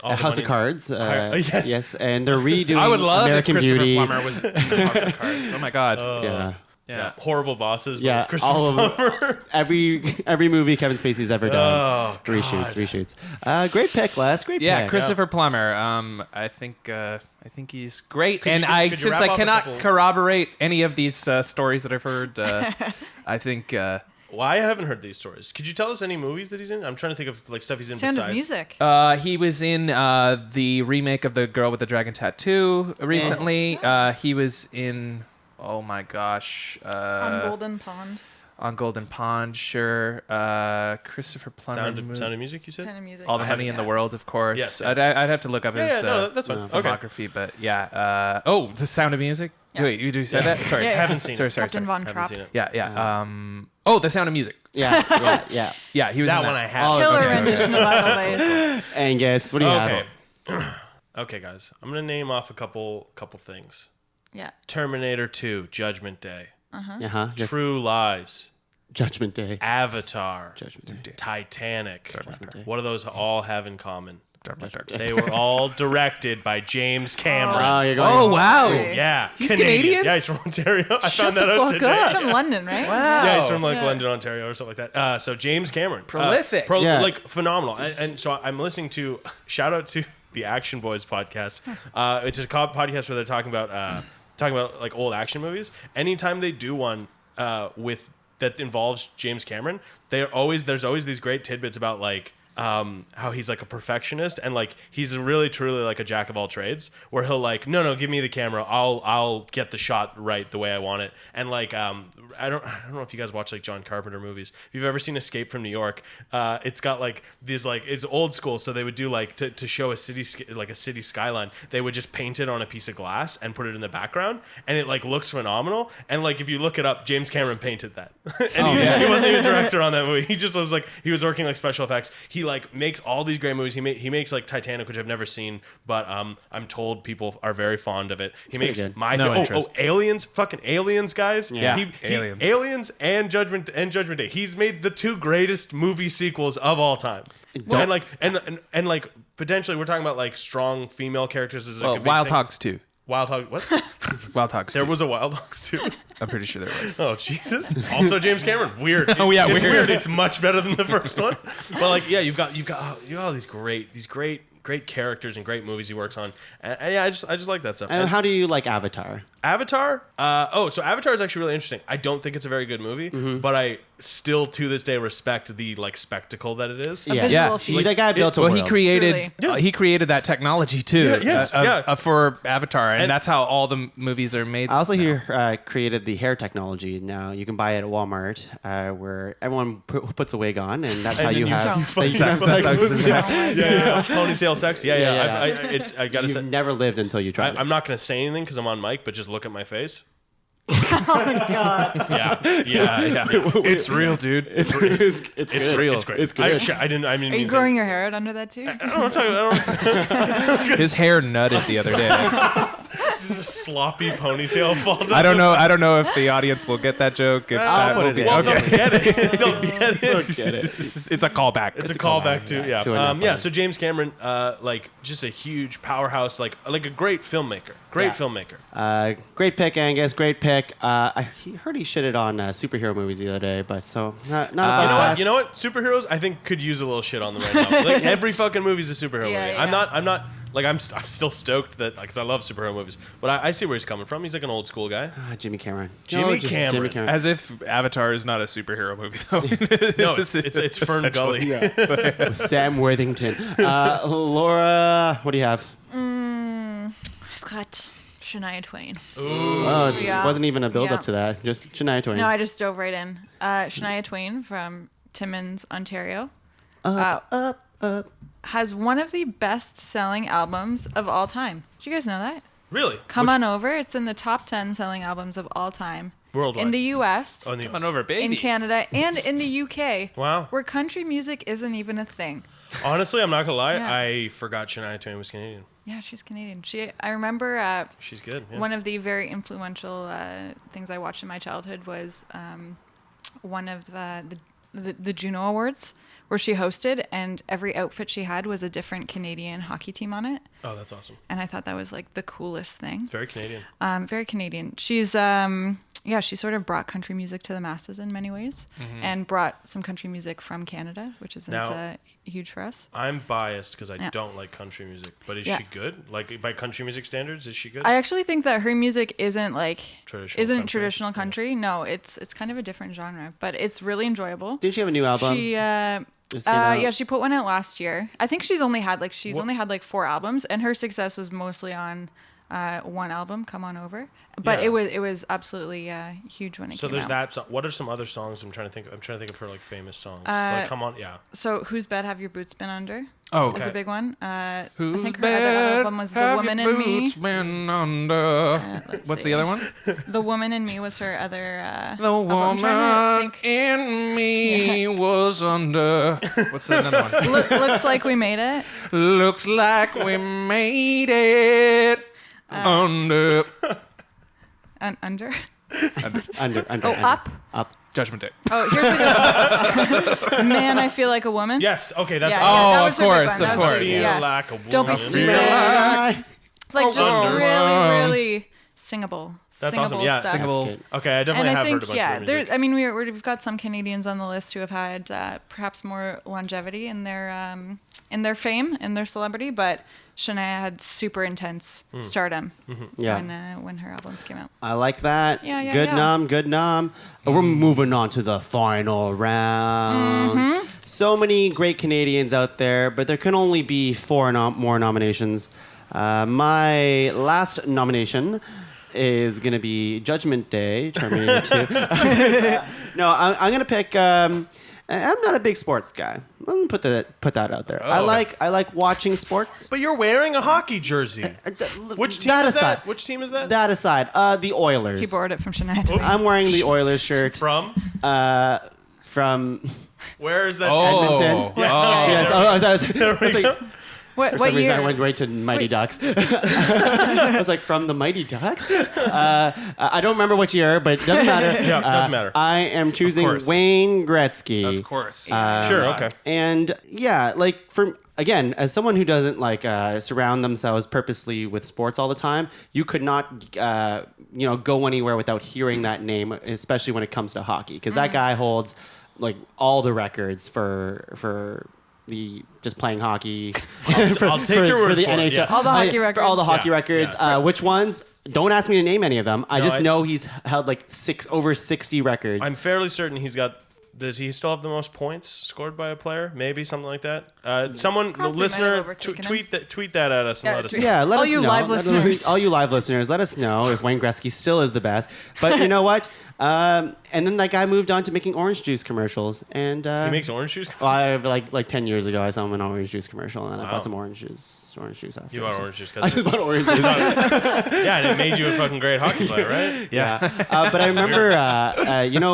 All the House of money- Cards. Yes. and they're redoing I would love American if Christopher Beauty. Plummer was in House of Cards. Oh my god. Yeah. yeah. Horrible bosses. But Yeah, with Christopher all of them. Every movie Kevin Spacey's ever done. Oh, God. Reshoots. Great pick, Les. Great Yeah, pick. Christopher Plummer. I think he's great, and could you since wrap I up a cannot couple- corroborate any of these stories that I've heard, I think Well, I haven't heard these stories. Could you tell us any movies that he's in? I'm trying to think of like stuff he's in Sound besides. of Music. he was in the remake of The Girl with the Dragon Tattoo recently. He was in oh my gosh, on Golden Pond. on Golden Pond, sure. Christopher Plummer. Sound of Music, you said? Sound of Music. All the Money in the World, of course. Yes. I'd have to look up his that's fine. Okay. filmography, but yeah. The Sound of Music. Yeah. Wait, you say that? Sorry, Yeah, yeah. Haven't seen sorry, it. sorry, Captain sorry. Von Haven't Trapp. seen it. Yeah. The Sound of Music. Yeah. Yeah, he was That in one I have. Oh, Killer okay. rendition of Idle Days. Angus, what do you Okay. have? Okay, guys. I'm gonna name off a couple things. Yeah. Terminator 2, Judgment Day. Uh-huh. Your True Lies. Judgment Day. Avatar. Judgment Day. Titanic. Day. What do those all have in common? They were all directed by James Cameron. Oh, you're going. Oh wow! Yeah, He's Canadian? Yeah, he's from Ontario. I Shut found that the out fuck today. up. He's from London, right? Wow. Yeah, he's from like Yeah. London, Ontario, or something like that. So James Cameron, Prolific. Yeah. like phenomenal. And so I'm listening to shout out to the Action Boys podcast. It's a podcast where they're talking about like old action movies. Anytime they do one with that involves James Cameron, there's always these great tidbits about like how he's like a perfectionist and like he's really truly like a jack of all trades, where he'll like no give me the camera, I'll get the shot right the way I want it. And like I don't know if you guys watch like John Carpenter movies. If you've ever seen Escape from New York, it's got like these like, it's old school, so they would do like to show a city skyline, they would just paint it on a piece of glass and put it in the background, and it like looks phenomenal. And like if you look it up, James Cameron painted that. And he wasn't even a director on that movie. He just was like, he was working like special effects. He like makes all these great movies. He makes like Titanic, which I've never seen, but I'm told people are very fond of it. He makes my Aliens, fucking Aliens, guys. Yeah, Aliens and Judgment Day. He's made the two greatest movie sequels of all time. And like potentially we're talking about like strong female characters as like a big Wild thing. Hogs 2. Wild Hog what? Wild Hogs 2. There was a Wild Hogs 2. I'm pretty sure there was. Oh Jesus! Also James Cameron. Weird. Oh yeah, it's weird. It's much better than the first one. But like, yeah, you've got all these great characters and great movies he works on. And yeah, I just like that stuff. And how do you like Avatar? Avatar? So Avatar is actually really interesting. I don't think it's a very good movie, but I still to this day respect the like spectacle that it is. A visual He, feast. that guy built a Well, world. he created that technology too. Yes, For Avatar, and that's how all the movies are made. I also hear created the hair technology. Now you can buy it at Walmart, where everyone puts a wig on, and that's how you have. Ponytail sex. Yeah. I gotta You've say, never lived until you tried it. I'm not gonna say anything because I'm on mic, but just look at my face. Oh my god. Yeah. It's real, dude. It's real. It's great. It's good. I didn't Are you growing your hair out under that too? I don't want to talk about. His hair nutted the other day. Just a sloppy ponytail falls out. I don't know if the audience will get that joke. If I'll that put will it be in. Well, okay. they'll get it. They'll get it. It's a callback. It's a callback too. Yeah. to enough Yeah. fun. So James Cameron, like just a huge powerhouse, like a great filmmaker. Great filmmaker. Great pick, Angus. Great pick. I heard he shitted on superhero movies the other day, but so not about You know what? Superheroes, I think, could use a little shit on them right now. Like every fucking movie's a superhero movie. Yeah. I'm not. Like I'm still stoked that because I love superhero movies, but I see where he's coming from. He's like an old school guy. Jimmy Cameron. Jimmy Cameron. As if Avatar is not a superhero movie, though. No, it's Fern Gully. With Sam Worthington. Laura, what do you have? I've got Shania Twain. Oh, it Yeah. wasn't even a build Yeah. up to that. Just Shania Twain. No, I just dove right in. Shania Twain from Timmies, Ontario. Has one of the best-selling albums of all time. Did you guys know that? Really? Come on over. It's in the top 10 selling albums of all time. Worldwide. In the U.S., Oh, in the Come on over, baby. in Canada, and in the U.K. Wow. Where country music isn't even a thing. Honestly, I'm not gonna lie. Yeah. I forgot Shania Twain was Canadian. Yeah, she's Canadian. I remember She's good. Yeah. one of the very influential things I watched in my childhood was one of the Juno Awards, where she hosted, and every outfit she had was a different Canadian hockey team on it. Oh, that's awesome. And I thought that was like the coolest thing. It's very Canadian. Very Canadian. She's she sort of brought country music to the masses in many ways, and brought some country music from Canada, which isn't Now- huge for us. I'm biased because I Yeah. don't like country music, but is Yeah. she good? Like by country music standards, is she good? I actually think that her music isn't like Traditional traditional country? country. No, it's kind of a different genre, but it's really enjoyable. Didn't she have a new album? She Just came out? yeah, she put one out last year. I think she's only had like 4 albums, and her success was mostly on one album, Come On Over. But Yeah. it was absolutely huge when it So came there's out. that. So what are some other songs? I'm trying to think of her like famous songs. So, like, come on, yeah. So Whose Bed Have Your Boots Been Under? Oh, Is okay. a big one. I Whose think her other album was The bed Woman have in your Me. boots been under? Let's What's see. the other one? The Woman in Me was her other. The album. I'm trying woman to think. in me was under. What's another one? Looks Like We Made It. Looks like we made it under. Under. Under. Oh, Up. Up. Judgment Day. Oh, here's a good one. Man, I Feel Like a Woman. Yes. Okay. That's Yeah, Oh, that of was her big course, one. That of was her course. big- Feel yeah. like a woman. Don't be stupid. Like just Under. really singable. That's singable awesome. Yeah, stuff. Singable. Good. Okay, I And definitely I have think, heard a bunch yeah, of her music. I mean, we've got some Canadians on the list who have had perhaps more longevity in their fame and their celebrity, but Shania had super intense stardom Yeah. when her albums came out. I like that. Yeah, good yeah. nom, good nom. We're moving on to the final round. So many great Canadians out there, but there can only be four more nominations. My last nomination is going to be Judgment Day, Terminator 2. No, I'm going to pick... I'm not a big sports guy. Let me put that out there. I like watching sports. But you're wearing a hockey jersey. Which team That is aside. that? Which team is that? That aside, the Oilers. He borrowed it from Shania Twain. I'm wearing the Oilers shirt From? from Where is that? Edmonton. Yes. There we go. What For some reason, I year? went right to Mighty Ducks. I was like, from the Mighty Ducks? I don't remember which year, but it doesn't matter. Yeah, it doesn't matter. I am choosing course. Wayne Gretzky. Of course. Sure, okay. And yeah, like again, as someone who doesn't like surround themselves purposely with sports all the time, you could not go anywhere without hearing that name, especially when it comes to hockey, because that guy holds like all the records for the just playing hockey. I'll take your word for the for it, NHL. yes. All the hockey For all the records. hockey records. yeah. Which ones? Don't ask me to name any of them. I No, just I- know he's held like over 60 records. I'm fairly certain he's got. Does he still have the most points scored by a player? Maybe something like that. Someone, Crosby might listener, have overtaken him. tweet that at us and Yeah, let us tweet- know. Yeah, let All us you know. live listeners. All you live listeners, let us know if Wayne Gretzky still is the best. But you know what? And then that guy moved on to making orange juice commercials. And He makes orange juice. well, I like 10 years ago, I saw him in an orange juice commercial, and then I bought some orange juice after. You bought So- orange juice I just because bought orange juice. yeah, and it made you a fucking great hockey player, right? Yeah. But I remember,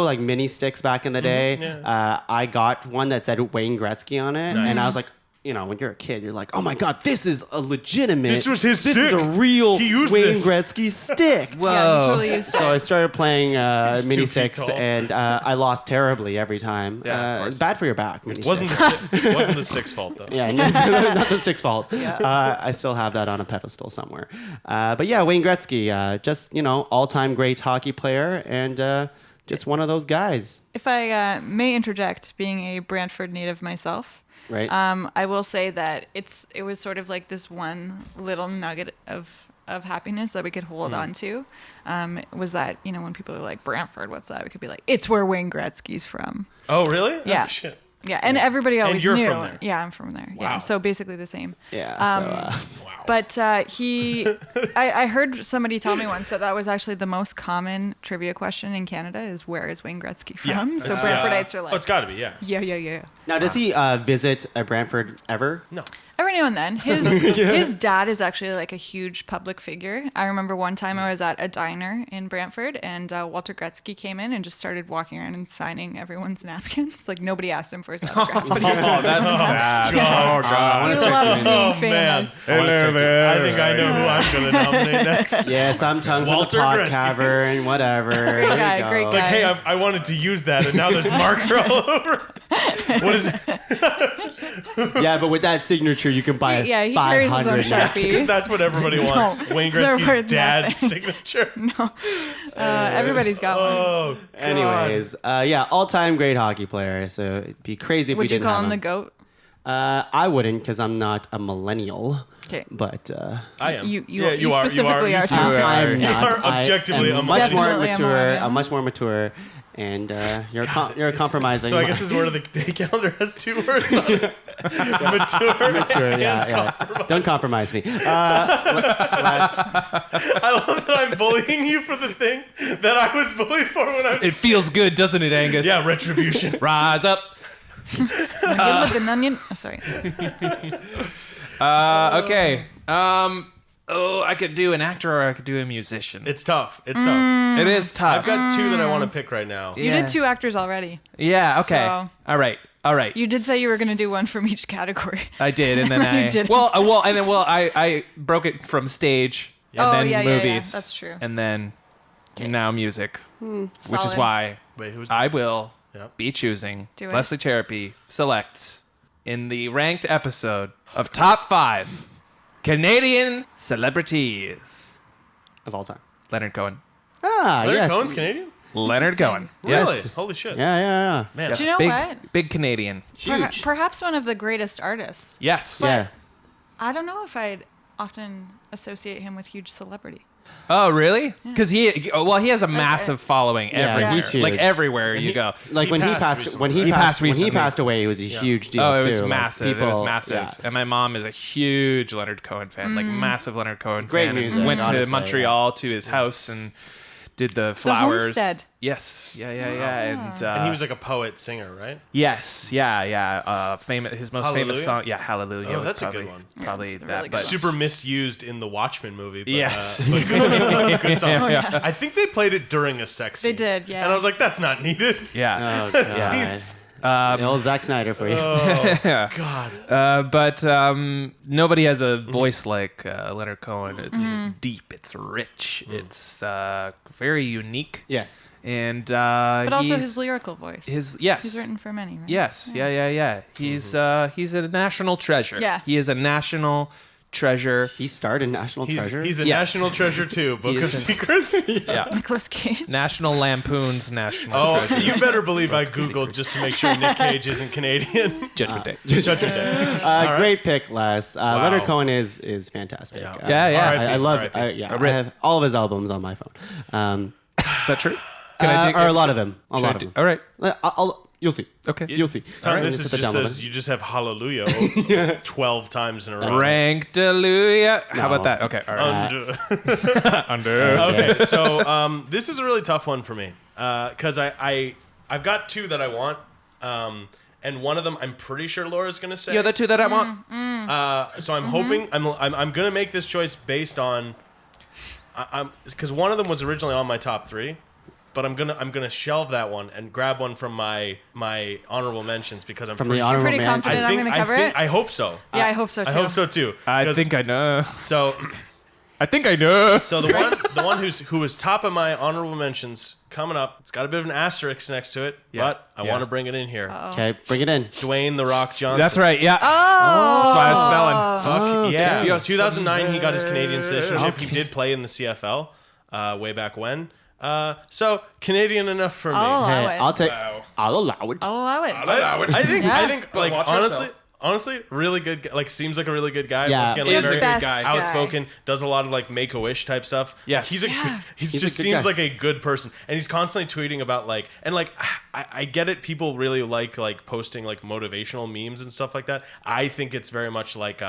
like mini sticks back in the day. Yeah. I got one that said Wayne Gretzky on it, Nice. and I was like, when you're a kid, you're like, oh my god, this is a legitimate. This was his This is stick. a real He used Wayne this. Gretzky stick. Whoa. Yeah, he totally used So I it. started playing 2 mini feet sticks, tall. and I lost terribly every time. Yeah, of course. Bad for your back. Mini Wasn't sticks. wasn't the stick's fault though. Yeah, not the stick's fault. I still have that on a pedestal somewhere. But yeah, Wayne Gretzky, just all-time great hockey player, and just one of those guys, If I may interject, being a Brantford native myself, right? I will say that it was sort of like this one little nugget of happiness that we could hold on to. Was that when people are like Brantford, what's that? We could be like, it's where Wayne Gretzky's from. Oh really? Yeah. Oh, shit. Yeah, and everybody always you're knew. from there? Yeah, I'm from there. Yeah, Wow. so basically the same. Yeah. Wow. But I heard somebody tell me once that was actually the most common trivia question in Canada is where is Wayne Gretzky from? So Brantfordites are like, Oh, it's got to be. Yeah. yeah. Now, does he visit Brantford ever? No. Every now and then. His dad is actually like a huge public figure. I remember one time I was at a diner in Brantford and Walter Gretzky came in and just started walking around and signing everyone's napkins. Like nobody asked him for his autograph. But he was just That's sad. Oh god. he loves being Oh man. famous. I think I know who I'm gonna nominate next. Yes, I'm tongue for the Walter pot Gretzky. cavern, whatever. Great guy, great guy. Like, hey, I wanted to use that, and now there's marker all over. What is it? Yeah, but with that signature, you can buy Yeah, he carries his own 500 napkins. Sharpie. Because that's what everybody wants. Wayne they're Gretzky's worth dad's nothing. signature. Everybody's got one. Oh, God. Anyways, all-time great hockey player. So it'd be crazy if we Would you didn't call have him the GOAT? I wouldn't, because I'm not a millennial. Okay. But I am. You Yeah, you are. specifically You are. are. Tom. I'm You not. are objectively I am a much more Definitely a mature. millennial. I'm much more mature, and you're compromising. So I guess this is where the day calendar has 2 words on it. Mature. mature. Yeah. Don't compromise me. I love that I'm bullying you for the thing that I was bullied for when I was. It feels good, doesn't it, Angus? Yeah, retribution. Rise up. Good looking onion. Oh, sorry. Okay. I could do an actor or I could do a musician. It's tough. It's tough. It is tough. I've got 2 that I want to pick right now. You Yeah. did 2 actors already. Yeah. Okay. So- All right. You did say you were going to do one from each category. I did, and then You didn't. I broke it from stage, and Oh, then yeah, movies. That's true. And then now music, which is Solid. why Wait, who's this? I will Yep. be choosing Do it. Leslie Cserepy selects in the ranked episode of Top 5 Canadian Celebrities. Of all time. Leonard Cohen. Leonard Yes. Cohen's Canadian? Leonard Interesting. Cohen. Really? Yes. Holy shit. Yeah. Man. Yes. Do you know big, what? Big Canadian. Huge. Perhaps one of the greatest artists. Yes. Yeah. I don't know if I'd often associate him with huge celebrity. Oh, really? Because he has a massive following Yeah, everywhere. he's huge. Like everywhere you go. Like when he passed passed, when recently. he passed recently. away, it was a huge deal. Oh, it too. was Like, massive. It was people- massive. yeah. And my mom is a huge Leonard Cohen fan, like massive Leonard Cohen Great fan. music, And went to honestly, Montreal to his house and did the flowers. homestead. Yes. Yeah. And he was like a poet singer, right? Yes. Yeah. His most famous Hallelujah? song. Yeah, Hallelujah. Oh, was that's a probably, good one. Probably it's a that. really good but one. Super misused in the Watchmen movie. But, Yes. but good song. I think they played it during a sex scene. They did, yeah. And I was like, that's not needed. yeah. Oh god. Seems- The old Zack Snyder for you. God. But nobody has a voice like Leonard Cohen. It's deep. It's rich. It's very unique. Yes. And But also he's- his lyrical voice. yes. He's written for many, right? Yes. Yeah. He's a national treasure. Yeah. He is a national treasure. He starred in National Treasure. He's a Yes. national treasure too. Book He of is a- Secrets. Yeah. Nicolas Cage. National Lampoon's national Oh, treasure. you better believe I googled just to make sure Nick Cage isn't Canadian. Judgment Day. Judgment Day. Great pick, Les. Leonard Cohen is fantastic. Yeah. Yeah. R.I.P. I love. R.I.P. I have all of his albums on my phone. Is that true? Or a lot of them. A lot of them. All right. You'll see. Okay. You'll see. Tom, All right, this let is me just sit down says you just have hallelujah 12 times in a row. Ranked-a-luya. How No. about that? Okay. All right. Under. Okay, so this is a really tough one for me because I've got two that I want, and one of them I'm pretty sure Laura's gonna say. The other two that I want. So I'm hoping I'm gonna make this choice based on because one of them was originally on my top three, but I'm gonna shelve that one and grab one from my honorable mentions because I'm From pretty the sure. honorable Pretty mention. confident I'm going to cover it. I hope so. Yeah, I hope so too. I hope so too. I 'Cause- think I know. so. I think I know. So the one who was top of my honorable mentions coming up. It's got a bit of an asterisk next to it, Yeah, but I yeah. want to bring it in here. Okay, bring it in. Dwayne the Rock Johnson. That's right. Yeah. Oh, That's why I was smelling. Fuck yeah. Yes. 2009, he got his Canadian citizenship. Okay. He did play in the CFL way back when. So Canadian enough for me. I'll allow Hey, it. I'll take. Wow. I'll allow it. I'll allow it. I think Go like watch honestly. yourself. Honestly, really good. Like, seems like a really good guy. Yeah. Once again, Is like, a very good guy. outspoken. Does a lot of like Make a Wish type stuff. Yes. he's a Yeah. he's He's just a good seems guy. like a good person, and he's constantly tweeting about like and like I get it. People really like posting like motivational memes and stuff like that. I think it's very much like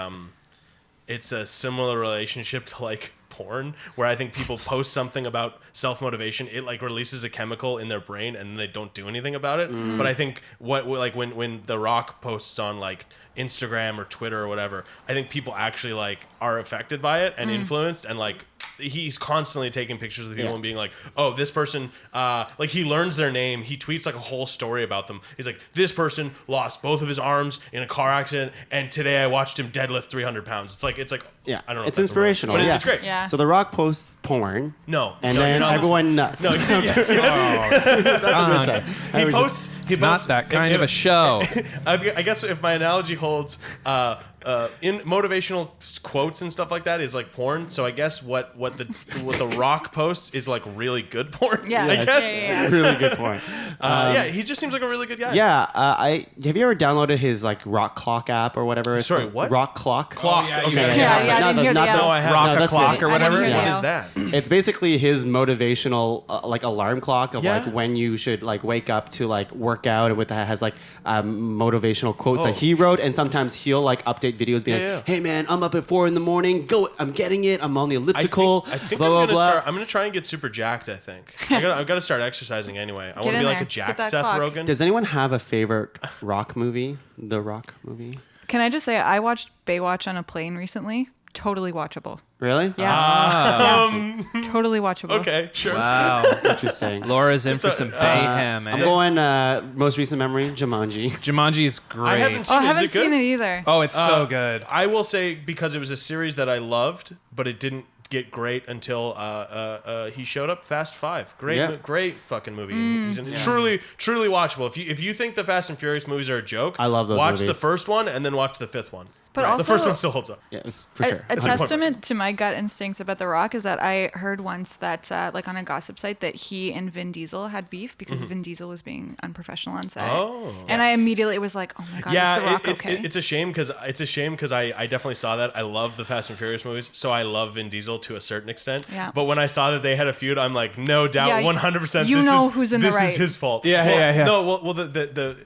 it's a similar relationship to like porn, where I think people post something about self-motivation, it like releases a chemical in their brain and they don't do anything about it. But I think what like when The Rock posts on like Instagram or Twitter or whatever, I think people actually like are affected by it and influenced, and like he's constantly taking pictures of people Yeah. and being like, oh, this person, like he learns their name. He tweets like a whole story about them. He's like, this person lost both of his arms in a car accident, and today I watched him deadlift 300 pounds. It's like, Yeah, I don't know. it's if that's a wrong- inspirational. but yeah. it's great. Yeah. So The Rock posts porn, No. and no, then you're not everyone nuts. listening. No, yes, yes. That's what I said. I He was posts. He It's not posts- that kind if- of a show. I guess if my analogy holds, in motivational quotes and stuff like that is like porn. So I guess what the Rock posts is like really good porn. Yeah. I Yeah, guess. yeah, yeah. really good point. Yeah, he just seems like a really good guy. Yeah, have you ever downloaded his like Rock Clock app or whatever? It's Sorry, called? what? Rock Clock. Clock. Oh, yeah, you okay. gotta- Yeah, yeah, I Not didn't the- hear not the the- L. No, I have. Rock No, a that's clock it. or I didn't whatever. hear the What L. is that? It's basically his motivational like alarm clock of Yeah. like when you should like wake up to like work out, and with that has like motivational quotes that Oh. he wrote, and sometimes he'll like update videos being Yeah, like, yeah. "Hey man, I'm up at 4 a.m. Go, I'm getting it. I'm on the I elliptical." think blah I'm blah gonna blah. start. I'm gonna try and get super jacked. I think I've got to start exercising anyway. I want to in be like there. a Jack Get that Seth clock. Rogen. Does anyone have a favorite Rock movie? The Rock movie? Can I just say I watched Baywatch on a plane recently? Totally watchable. Really? Yeah. Yeah. Totally watchable. Okay, sure. Wow. Interesting. Laura's in for some mayhem, I'm man. going most recent memory, Jumanji. Jumanji's great. I haven't Oh, seen I it. Is haven't it good? seen it either. Oh, it's so good. I will say because it was a series that I loved, but it didn't get great until he showed up. Fast 5, great, Yeah. great fucking movie. He's truly watchable. If you think the Fast and Furious movies are a joke, I love those watch movies. the first one and then watch the fifth one. But the also, first one still holds up. Yeah, for sure. A 100%. testament to my gut instincts about The Rock is that I heard once that, like on a gossip site, that he and Vin Diesel had beef because Vin Diesel was being unprofessional on set. Oh, and I immediately was like, oh my God, is The Rock okay? It's a shame because I definitely saw that. I love the Fast and Furious movies, so I love Vin Diesel to a certain extent. Yeah. But when I saw that they had a feud, I'm like, no doubt, Yeah, 100%. you know who's in the This is right. his fault. Yeah. No,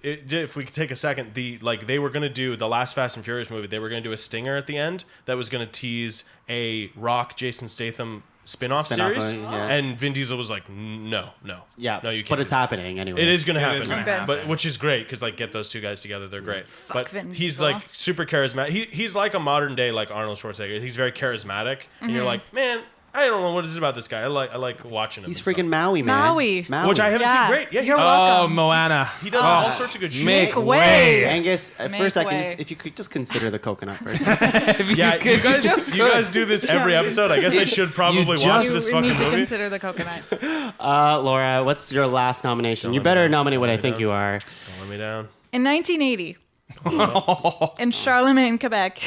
if we could take a second, they were gonna do the last Fast and Furious movie. They were gonna do a stinger at the end that was gonna tease a Rock Jason Statham spin-off series, yeah. and Vin Diesel was like, no, Yeah, no, you can't. but do it's that. happening anyway. It is going to happen, gonna happen. but which is great because get those two guys together, they're great. But Vin he's Diesel. like super charismatic. He's like a modern day like Arnold Schwarzenegger. He's very charismatic, and you're like, man, I don't know what is it about this guy. I like watching him. He's and freaking stuff. Maui, man. Maui. Which I haven't Yeah. seen. Great, yeah. You're Oh, welcome. Moana. He does all sorts of good shit. Make way. way. Angus, Make for a second, way. if you could just consider the coconut for a second. Yeah, you guys do this every episode. I guess I should probably watch just- this You fucking need to movie. consider the coconut. Laura, what's your last nomination? You let better me down. nominate what Don't I let me think down. you are. Don't let me down. In 1980, in Charlemagne, Quebec,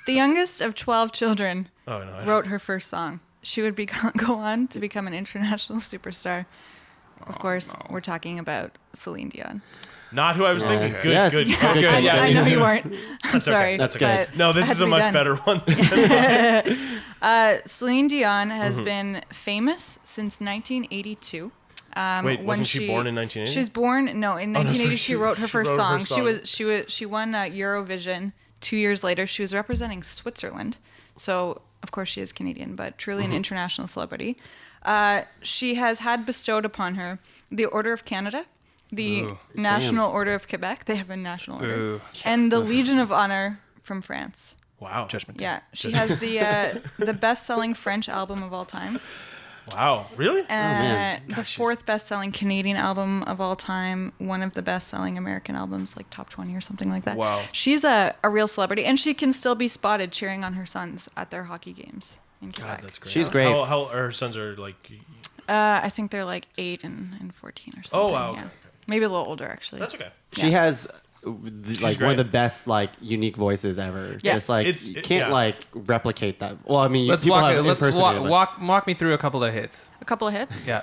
the youngest of 12 children Oh no. wrote her first song. She would go on to become an international superstar. Of course, we're talking about Celine Dion. Not who I was thinking. Yes. Good, Yes. good. Yeah. Okay, Good, yeah. I know you weren't. I'm That's sorry. okay. That's okay. but No, this it had is to a be much done. better one. Celine Dion has Mm-hmm. been famous since 1982. Wait, when wasn't she born in 1980? She was born in 1980. sorry, She wrote her first wrote her song. song. She won Eurovision 2 years later. She was representing Switzerland, so of course she is Canadian, but truly Mm-hmm. an international celebrity. She has had bestowed upon her the Order of Canada, the Ooh. National Order of Quebec. They have a national order, Ooh. and the Legion of Honor from France. Wow. Judgment Day. Yeah, she has the best-selling French album of all time. Wow. Really? man. The fourth best-selling Canadian album of all time. One of the best-selling American albums, like top 20 or something like that. Wow. She's a real celebrity, and she can still be spotted cheering on her sons at their hockey games in Quebec. God, that's great. She's great. How her sons are like. I think they're like 8 and 14 or something. Oh, wow, okay, yeah. okay. Maybe a little older, actually. That's okay. She Yeah. has like one of great. the best like unique voices ever. Yeah. Just like you can't yeah. like replicate that. Well, I mean, Let's people walk. have Let's impersonated, but- walk me through a couple of hits. A couple of hits. Yeah.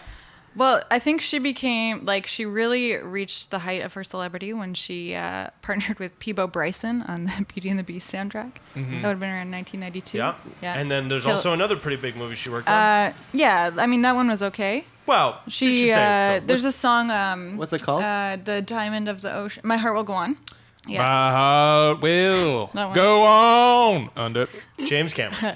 Well, I think she became, she really reached the height of her celebrity when she partnered with Peebo Bryson on the Beauty and the Beast soundtrack. That would have been around 1992. Yeah. Yeah. And then there's Kill- also another pretty big movie she worked on. Yeah, I mean, that one was okay. Well, she She, should say it still. there's a song, What's it called? The Diamond of the Ocean. My Heart Will Go On. Yeah. My heart will That one. go on under. James Cameron.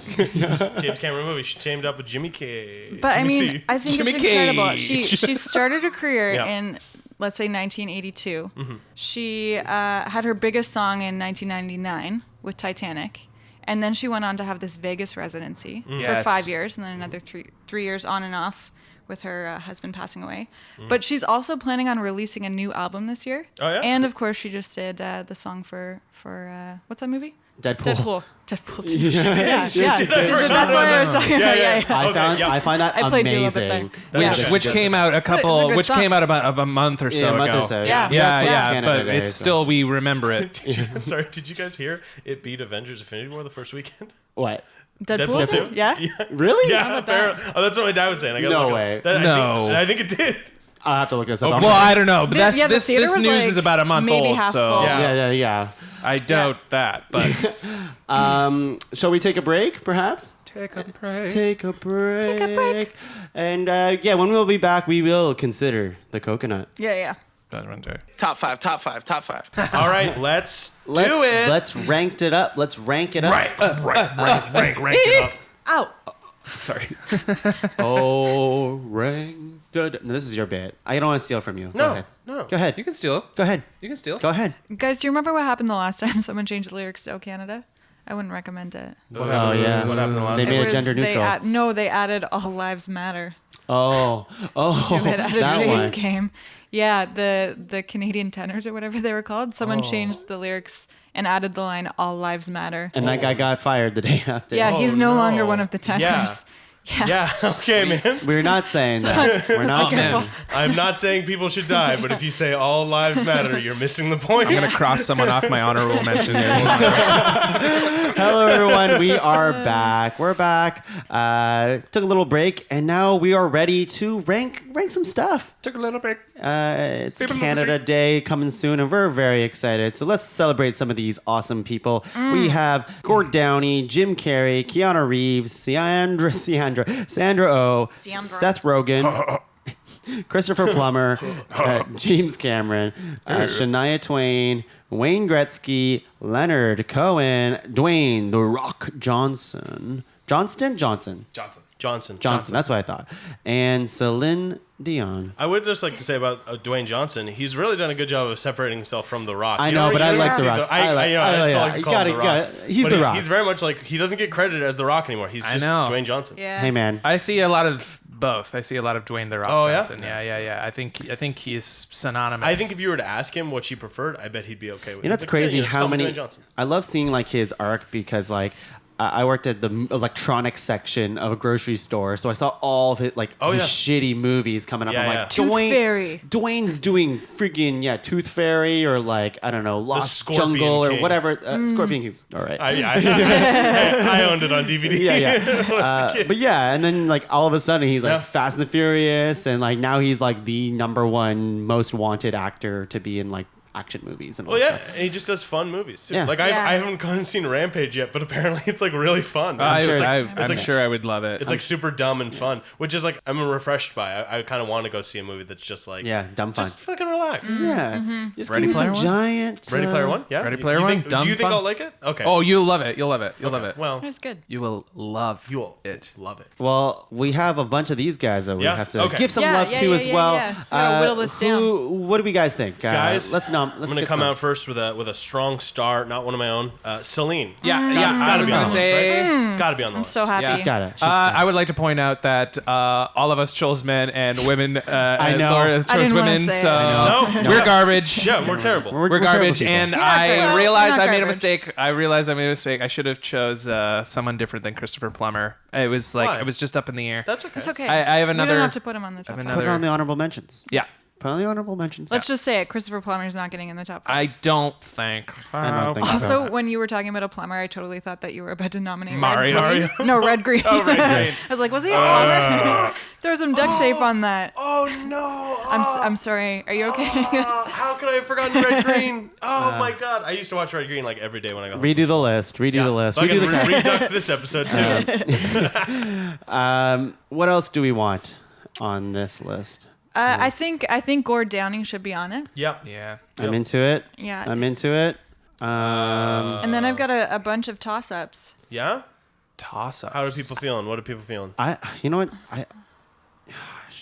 James Cameron movie. She teamed up with Jimmy K. But Jimmy I mean, C. I think Jimmy it's incredible. Cage. She started her career Yeah. in, let's say, 1982. Mm-hmm. She had her biggest song in 1999 with Titanic. And then she went on to have this Vegas residency for Yes. 5 years, and then another three years on and off with her husband passing away. But she's also planning on releasing a new album this year. Oh, yeah? And of course, she just did the song for what's that movie? Deadpool. Deadpool 2. Yeah. That's why I was talking about. Yeah. I Okay, found yeah. I find that I played you a little bit amazing. there. That's Yeah. okay. Which came out it's a good song. about a month or so Yeah, a month ago. or so. Yeah. Yeah, Canada but Day, it's so- still we remember it. Did you guys hear it beat Avengers Infinity War the first weekend? What? Deadpool 2? Yeah? Really? Yeah, about fair. Oh, that's what my dad was saying. I gotta No look it up. way. No. I think it did. I'll have to look this up. Well, I don't know, but that's yeah, the this theater was news like is about a month maybe old, half so full. Yeah. I doubt that. But Shall we take a break, perhaps? take a break. Take a break. Take a break. And when we'll be back, we will consider the coconut. Yeah. Top five. All right, let's do it. Let's rank it up. Let's rank it up. Rank it up. Ow. Sorry. Oh, rank. No, this is your bit. I don't want to steal from you. Go No, ahead. no. Go ahead. You can steal. Go ahead. You can steal. Go ahead. Guys, do you remember what happened the last time someone changed the lyrics to "Oh Canada"? I wouldn't recommend it. Oh, yeah. What happened the last They time? made it was- gender neutral. They added "All Lives Matter" Oh, to it at a that Jays one. game. Yeah, the Canadian Tenors or whatever they were called. Someone changed the lyrics and added the line "All Lives Matter." And that guy got fired the day after. Yeah, he's no no. longer one of the Tenors. Yeah. Yeah. Okay, man. We're not saying that. We're not Oh, man. saying. I'm not saying people should die, but if you say all lives matter, you're missing the point. I'm gonna cross someone off my honorable mentions. Hello, everyone. We are back. We're back. Took a little break, and now we are ready to rank some stuff. Took a little break. It's People in the Canada street. Day coming soon, and we're very excited. So let's celebrate some of these awesome people. We have Gord Downey, Jim Carrey, Keanu Reeves, Sandra Oh, Sandra. Seth Rogen, Christopher Plummer, James Cameron, Shania Twain, Wayne Gretzky, Leonard Cohen, Dwayne The Rock Johnson. Johnson. Johnson. That's what I thought. And Celine Dion. I would just like to say about Dwayne Johnson, he's really done a good job of separating himself from The Rock. I You know, but I you like see The Rock. I like- I still yeah, like to you call him gotta- The Rock. he's But The Rock. He's very much like, he doesn't get credited as The Rock anymore. He's I just know. Dwayne Johnson. Yeah. Hey, man. I see a lot of both. I see a lot of Dwayne the Rock Oh, yeah? Johnson. Yeah. I think he's synonymous. I think if you were to ask him what she preferred, I bet he'd be okay with it. You know, it's But, crazy just how call him many. Dwayne Johnson. I love seeing like his arc because like I worked at the electronics section of a grocery store, so I saw all of it like Oh, his yeah. shitty movies coming up. Yeah, I'm like, yeah. Tooth Fairy. Dwayne's doing freaking Tooth Fairy or like I don't know Lost Scorpion Jungle or King. whatever. Scorpion King's all right. I owned it on DVD. yeah. when I was a kid. But yeah, and then like all of a sudden he's like Yeah. Fast and the Furious, and like now he's like the #1 most wanted actor to be in like action movies and all Well, that yeah, stuff. and he just does fun movies too. Yeah. Like Yeah. I haven't gone and seen Rampage yet, but apparently it's like really fun. I'm sure sure I would love it. It's like super dumb and fun, which is like I'm refreshed by. I kind of want to go see a movie that's just like Yeah, dumb fun. just fucking relax. Yeah, just Ready give me Player some One? giant. Ready Player One, yeah. Ready Player You One? think- Dumb do you think fun? I'll like it? Okay. Oh, you'll love it. You'll love it. You'll love it. well, That's good. You will love you'll it. love it. Well, we have a bunch of these guys that we Yeah, have to okay. give some Yeah, love yeah, to yeah, as yeah, well. yeah. We gotta whittle this What do we guys think, Guys, Let's I'm gonna get come some. out first with a strong star, not one of my own. Celine. Yeah, I Gotta was be on gonna the list, say. right? Gotta be on the list. So happy. She's got it. She's I would like to point out that all of us chose men and women. I know. Laura I chose didn't wanna women, say it. so No. we're garbage. Yeah, we're terrible. We're terrible garbage, people. and We're not I garbage. realized We're not I made a garbage. mistake. I should have chose someone different than Christopher Plummer. It was like Why? it was just up in the air. That's okay. It's okay. I have We another- don't have to put him on the top I have five. Put it another- on the honorable mentions. Yeah, Put on the honorable mentions. Let's just say it. Christopher Plummer's not getting in the top five. I don't think. I don't think so. Also, when you were talking about a plumber, I totally thought that you were about to nominate Mario. Red Green. No, Red Green. Oh, Red Green. I was like, was he a plumber? Throw some duct tape on that. Oh no! I'm sorry. Are you okay? How could I have forgotten Red Green? Oh my god! I used to watch Red Green like every day when I got home. Redo the list. Redo the list. So I Redo can the redux this episode too. What else do we want on this list? I think Gord Downing should be on it. Yeah. Yeah. I'm into it. Yeah. I'm into it. And then I've got a bunch of toss-ups. Yeah. Toss up. How are people feeling? What are people feeling? You know what?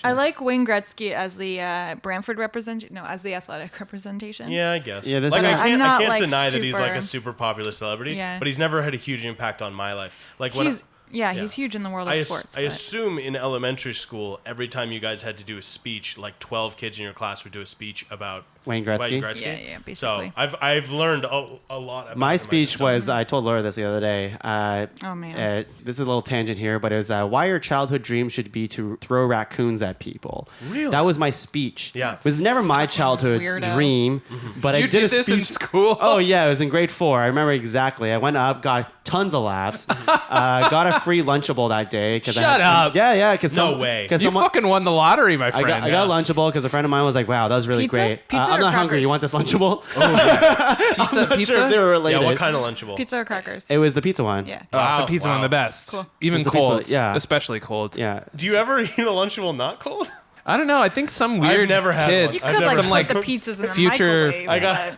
I like Wayne Gretzky as the Brantford as the athletic representation. Yeah, I guess. Yeah, this like is- I I'm can't, not, I can't like, deny that he's like super- a super popular celebrity. Yeah. But he's never had a huge impact on my life. Like when He's huge in the world of sports. I but- assume in elementary school, every time you guys had to do a speech, like 12 kids in your class would do a speech about Wayne Gretzky? Yeah, basically. So I've learned a lot about My him. speech was, I told Laura this the other day. Oh, man. This is a little tangent here, but it was why your childhood dream should be to throw raccoons at people. Really? That was my speech. Yeah. It was never my childhood weirdo. dream, but I You did did a this speech. in school? Oh, yeah. It was in grade 4. I remember exactly. I went up, got tons of laughs, got a free Lunchable that day. Shut up. Yeah. Cause No way. Because You fucking won the lottery, my friend. I got Lunchable because a friend of mine was like, "Wow, that was really Pizza? great. Pizza I'm or not hungry. crackers? You want this Lunchable?" pizza. Sure if they were related. Yeah, what kind of Lunchable? Pizza or crackers? It was the pizza one. Yeah. Oh, Wow, the pizza one, wow. the best. Cool. Even It's a pizza, cold. yeah. Especially cold. Yeah. Do you ever eat a Lunchable not cold? I don't know. I think some weird never had kids, one. You I've could never some put like the pizzas in the future- microwave.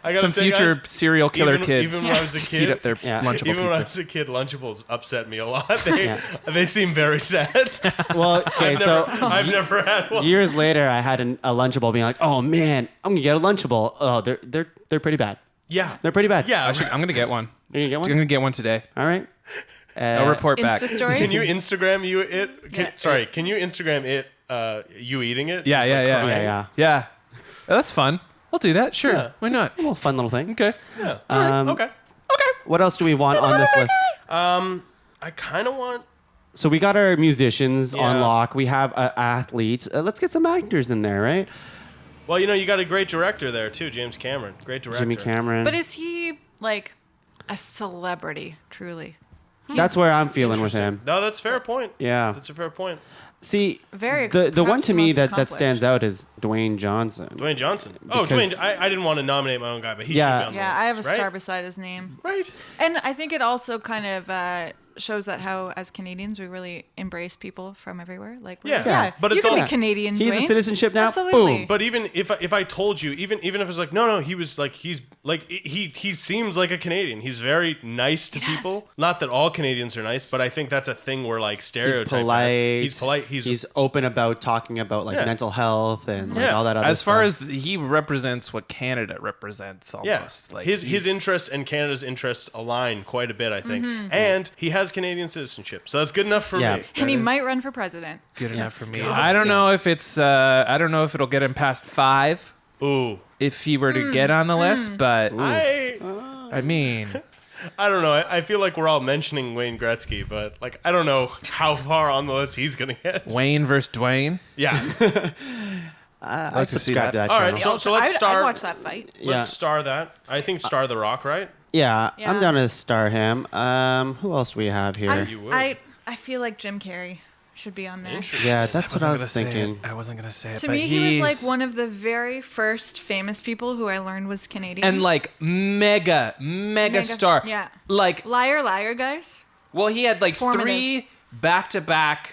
I got some say, future guys, serial killer even- kids even when I was a kid- heat up their Yeah. Lunchable Even when I pizza. was a kid, Lunchables upset me a lot. They Yeah. they seem very sad. Well, okay, so I've never had one. years later, I had a Lunchable, being like, "Oh man, I'm gonna get a Lunchable. Oh, they're pretty bad. Yeah, They're pretty bad. yeah. I'm gonna get one. You're gonna get I'm one. gonna get one today. All right. I'll report back. Insta story? Can you Instagram it? Yeah. Can you Instagram it? You eating it? Yeah, Just, yeah, like, yeah, crying? Yeah. That's fun. I'll do that. Sure. Yeah. Why not? A little fun little thing. Okay. Yeah. All right. Okay. What else do we want on this list? I kind of want So we got our musicians Yeah. on lock. We have athletes. Let's get some actors in there, right? Well, you got a great director there too, James Cameron. Great director. Jimmy Cameron. But is he like a celebrity? Truly, That's where I'm feeling with him. No, that's a fair point. Yeah. That's a fair point. See, Very the one perhaps to the me most that stands out is Dwayne Johnson. Dwayne Johnson. Oh, Because- Dwayne. I didn't want to nominate my own guy, but he Yeah. should be on the Yeah, list, I have a right? star beside his name. Right. And I think it also kind of shows that how, as Canadians, we really embrace people from everywhere. Like, we're Yeah. like, Yeah. But you it's can also- be Canadian. He's a Dwayne. citizenship now. Absolutely. Boom. But even if I told you, even if it was like, no, he was like, he seems like a Canadian. He's very nice to people. Not that all Canadians are nice, but I think that's a thing where like He's stereotype. polite. He's polite. He's open about talking about like Yeah. mental health and like, Yeah. all that other As far stuff. as he represents what Canada represents, almost. yeah. Like his he's- interests and Canada's interests align quite a bit, I think. Mm-hmm. And he has Canadian citizenship, so that's good enough for Yeah. me. And he That is- might run for president. good enough for me. I don't know if it's. I don't know if it'll get him past 5 Ooh, if he were to get on the list. But I mean, I don't know. I feel like we're all mentioning Wayne Gretzky, but like I don't know how far on the list he's gonna get. Wayne versus Dwayne. Yeah. I like to see subscribe to that All channel. right. So let's I'd star. watch that fight. Let's star that. I think star The Rock, right? Yeah, Yeah. I'm down to star him. Who else do we have here? You would. I feel like Jim Carrey should be on there. Interesting. Yeah, that's what I was wasn't gonna say thinking. it. I wasn't gonna say it. To but me, he was like he's- one of the very first famous people who I learned was Canadian. and like mega star. yeah. Like, Liar, liar, guys. well, he had like Formative. 3 back-to-back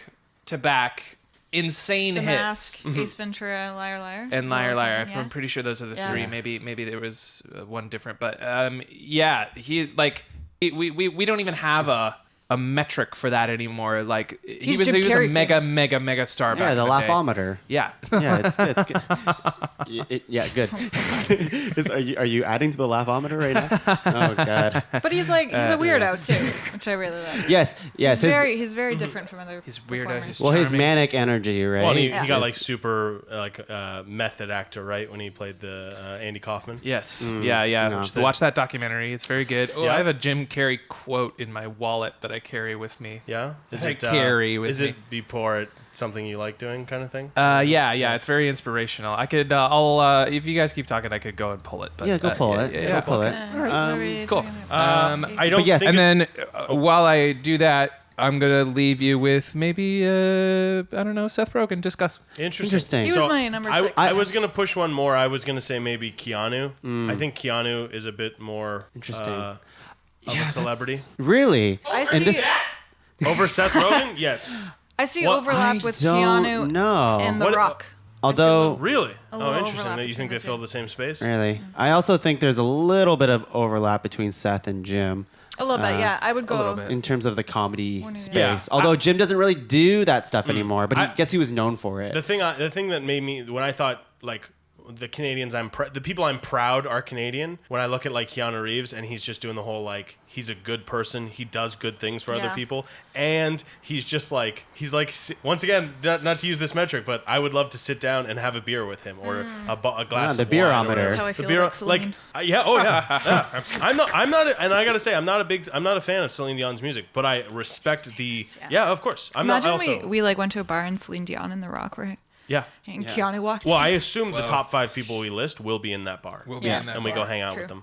insane The hits. Mask, Ace Ventura, Liar, liar. And Is that Liar what Liar. I'm talking- I'm pretty sure those are the Yeah. 3. Maybe there was one different, but yeah, he like we don't even have a metric for that anymore. Like he He's was Jim a Carrey mega star. Yeah, back the in day. laughometer. Yeah. Yeah, it's good. It's good. Yeah, good. Are you adding to the laughometer right now? Oh god. But he's like he's a weirdo too, which I really like. Yes. He's very different from other. He's weirdo, performers. he's- Well, his charming. manic energy, right? Well, and he Yeah. got like Is- super method actor, right? When he played the Andy Kaufman. Yes. Yeah. no. Watch that documentary. It's very good. Oh, Yeah. I have a Jim Carrey quote in my wallet that I carry with me. Yeah. Is I carry with Is me. it before it something you like doing kind of thing? Yeah. It's very inspirational. I could. I'll. If you guys keep talking, I could go and pull it. But Yeah, go pull it. Yeah, Go pull it. Cool. I don't. But yes, think And it- then while I do that, I'm gonna leave you with maybe I don't know, Seth Rogen. Discuss. Interesting. He was my number I, 6. I was gonna push one more. I was gonna say maybe Keanu. I think Keanu is a bit more Interesting. of a celebrity Really? I And see. this- over Seth Rogen. Yes. I see What? overlap I with don't Keanu know. and The What- Rock. Although, Really? A Oh, little interesting. overlap That you think between they the fill two. the same space? really, I also think there's a little bit of overlap between Seth and Jim A little bit, yeah. I would little go. bit. in terms of the comedy Yeah. space. Yeah. Although Jim doesn't really do that stuff anymore, but I I- guess he was known for it. The thing that made me when I thought like the Canadians the people I'm proud are Canadian. When I look at like Keanu Reeves and he's just doing the whole like he's a good person, he does good things for other Yeah. people, and he's once again not to use this metric, but I would love to sit down and have a beer with him or a glass the of wine or beerometer. whatever. That's how I The feel beer- about Celine. yeah, oh yeah. I'm not, and I gotta say, I'm not a fan of Celine Dion's music, but I respect the, yeah, of course. Imagine we like went to a bar and Celine Dion and The Rock were yeah. and Keanu walked Well, in. I assume the top 5 people we list will be in that bar. We'll be Yeah. in that. And we bar. go hang out True. with them.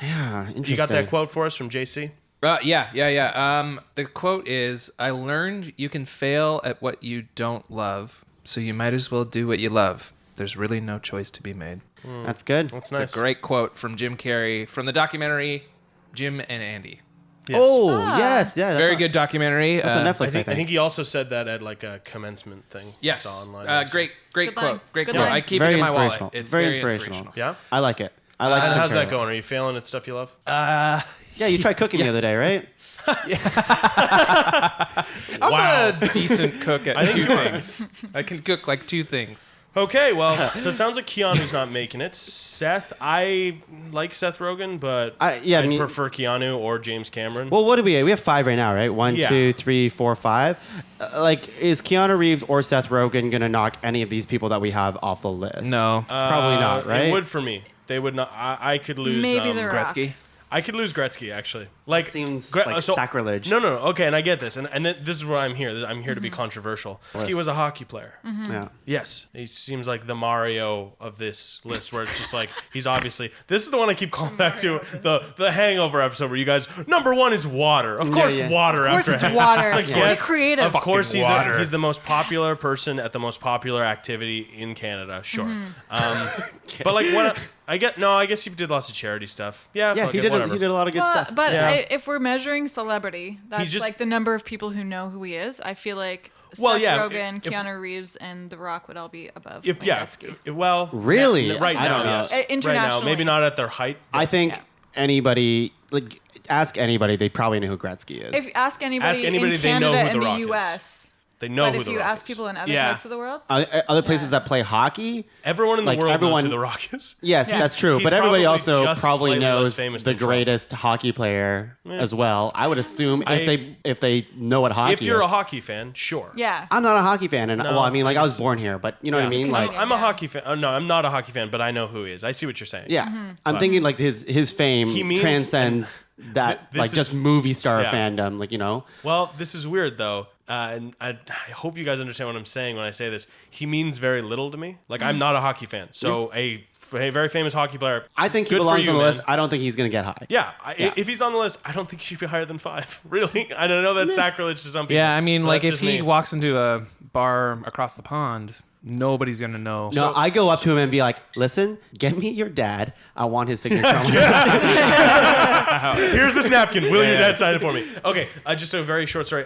yeah, interesting. You got that quote for us from JC? Yeah. The quote is, "I learned you can fail at what you don't love, so you might as well do what you love. There's really no choice to be made." That's good. That's It's nice. a great quote from Jim Carrey from the documentary Jim and Andy. Yes. Oh, yes, yeah. That's Very a- good documentary. That's on Netflix, I think he also said that at like a commencement thing. Yes. I saw online. Great Good quote. line. Great Good quote. line. I keep Very it in my wallet. inspirational. It's Very very inspirational. inspirational. Yeah? I like it. I like And Jim how's that Carrey. going? Are you failing at stuff you love? Yeah, you tried cooking the other day, right? I'm Wow. a decent cook at 2 things. I can cook like 2 things. Okay, well, so it sounds like Keanu's not making it. Seth, I like Seth Rogen, but I mean- prefer Keanu or James Cameron. Well, what do we have? We have 5 right now, right? 1, Yeah. 2, 3, 4, 5. Is Keanu Reeves or Seth Rogen going to knock any of these people that we have off the list? No. Probably not, right? It would for me. They would not. I could lose. Maybe The Rock. Gretzky. I could lose Gretzky actually. Like Seems like sacrilege. No. Okay, and I get this, and this is where I'm here. I'm here to be controversial. Gretzky was a hockey player. Yeah. Yes, he seems like the Mario of this list, where it's just like he's obviously. This is the one I keep calling back to the Hangover episode where you guys number one is water. Of course, water. Of course, after it's water. It's like, What yes, creative. of course Water. he's the most popular person at the most popular activity in Canada. Sure, but like what I guess he did lots of charity stuff. Yeah, Yeah, fuck he it, did. whatever. He did a lot of good stuff. But Yeah. if we're measuring celebrity, that's just- like the number of people who know who he is. I feel like Well, Seth yeah, Rogen, if- Keanu Reeves, and The Rock would all be above If yeah, Gretzky. well, Really? right I now, don't know. yes, right now, Internationally. maybe not at their height. I think Yeah. anybody, like, ask anybody, they probably know who Gretzky is. If you ask anybody, anybody, in they know Canada who and The the Rock is. U.S., They know but who if the you Rock ask is. people in other Yeah. parts of the world, Other places Yeah. that play hockey, Everyone in the like, world knows everyone- who The Rock is. yes, Yeah. that's true. He's But everybody probably also just probably slightly less knows famous the than Trump. greatest hockey player as well. I would assume I- if they know what hockey If you're is. a hockey fan, sure. yeah. I'm not a hockey fan, and well, I mean, like, I was guess- born here, but you know what I Yeah. mean. Canadian. Like, I'm a Yeah. hockey fan. Oh, no, I'm not a hockey fan, but I know who he is. I see what you're saying. yeah, I'm thinking like his fame He means- transcends that this like is- just movie star yeah. fandom, like, you know. Well, this is weird though, and I hope you guys understand what I'm saying when I say this. He means very little to me. Like I'm not a hockey fan, so a very famous hockey player. I think he good for belongs you, on the man. list. I don't think he's gonna get high. Yeah, Yeah. if he's on the list, I don't think he should be higher than 5. Really, I don't know that's sacrilege to some people. Yeah, I mean, but like that's if just he me. walks into a bar across the pond, nobody's gonna know. No, I go up to him and be like, "Listen, get me your dad. I want his signature." on my Here's this napkin. Will your dad sign it for me? Okay, just a very short story.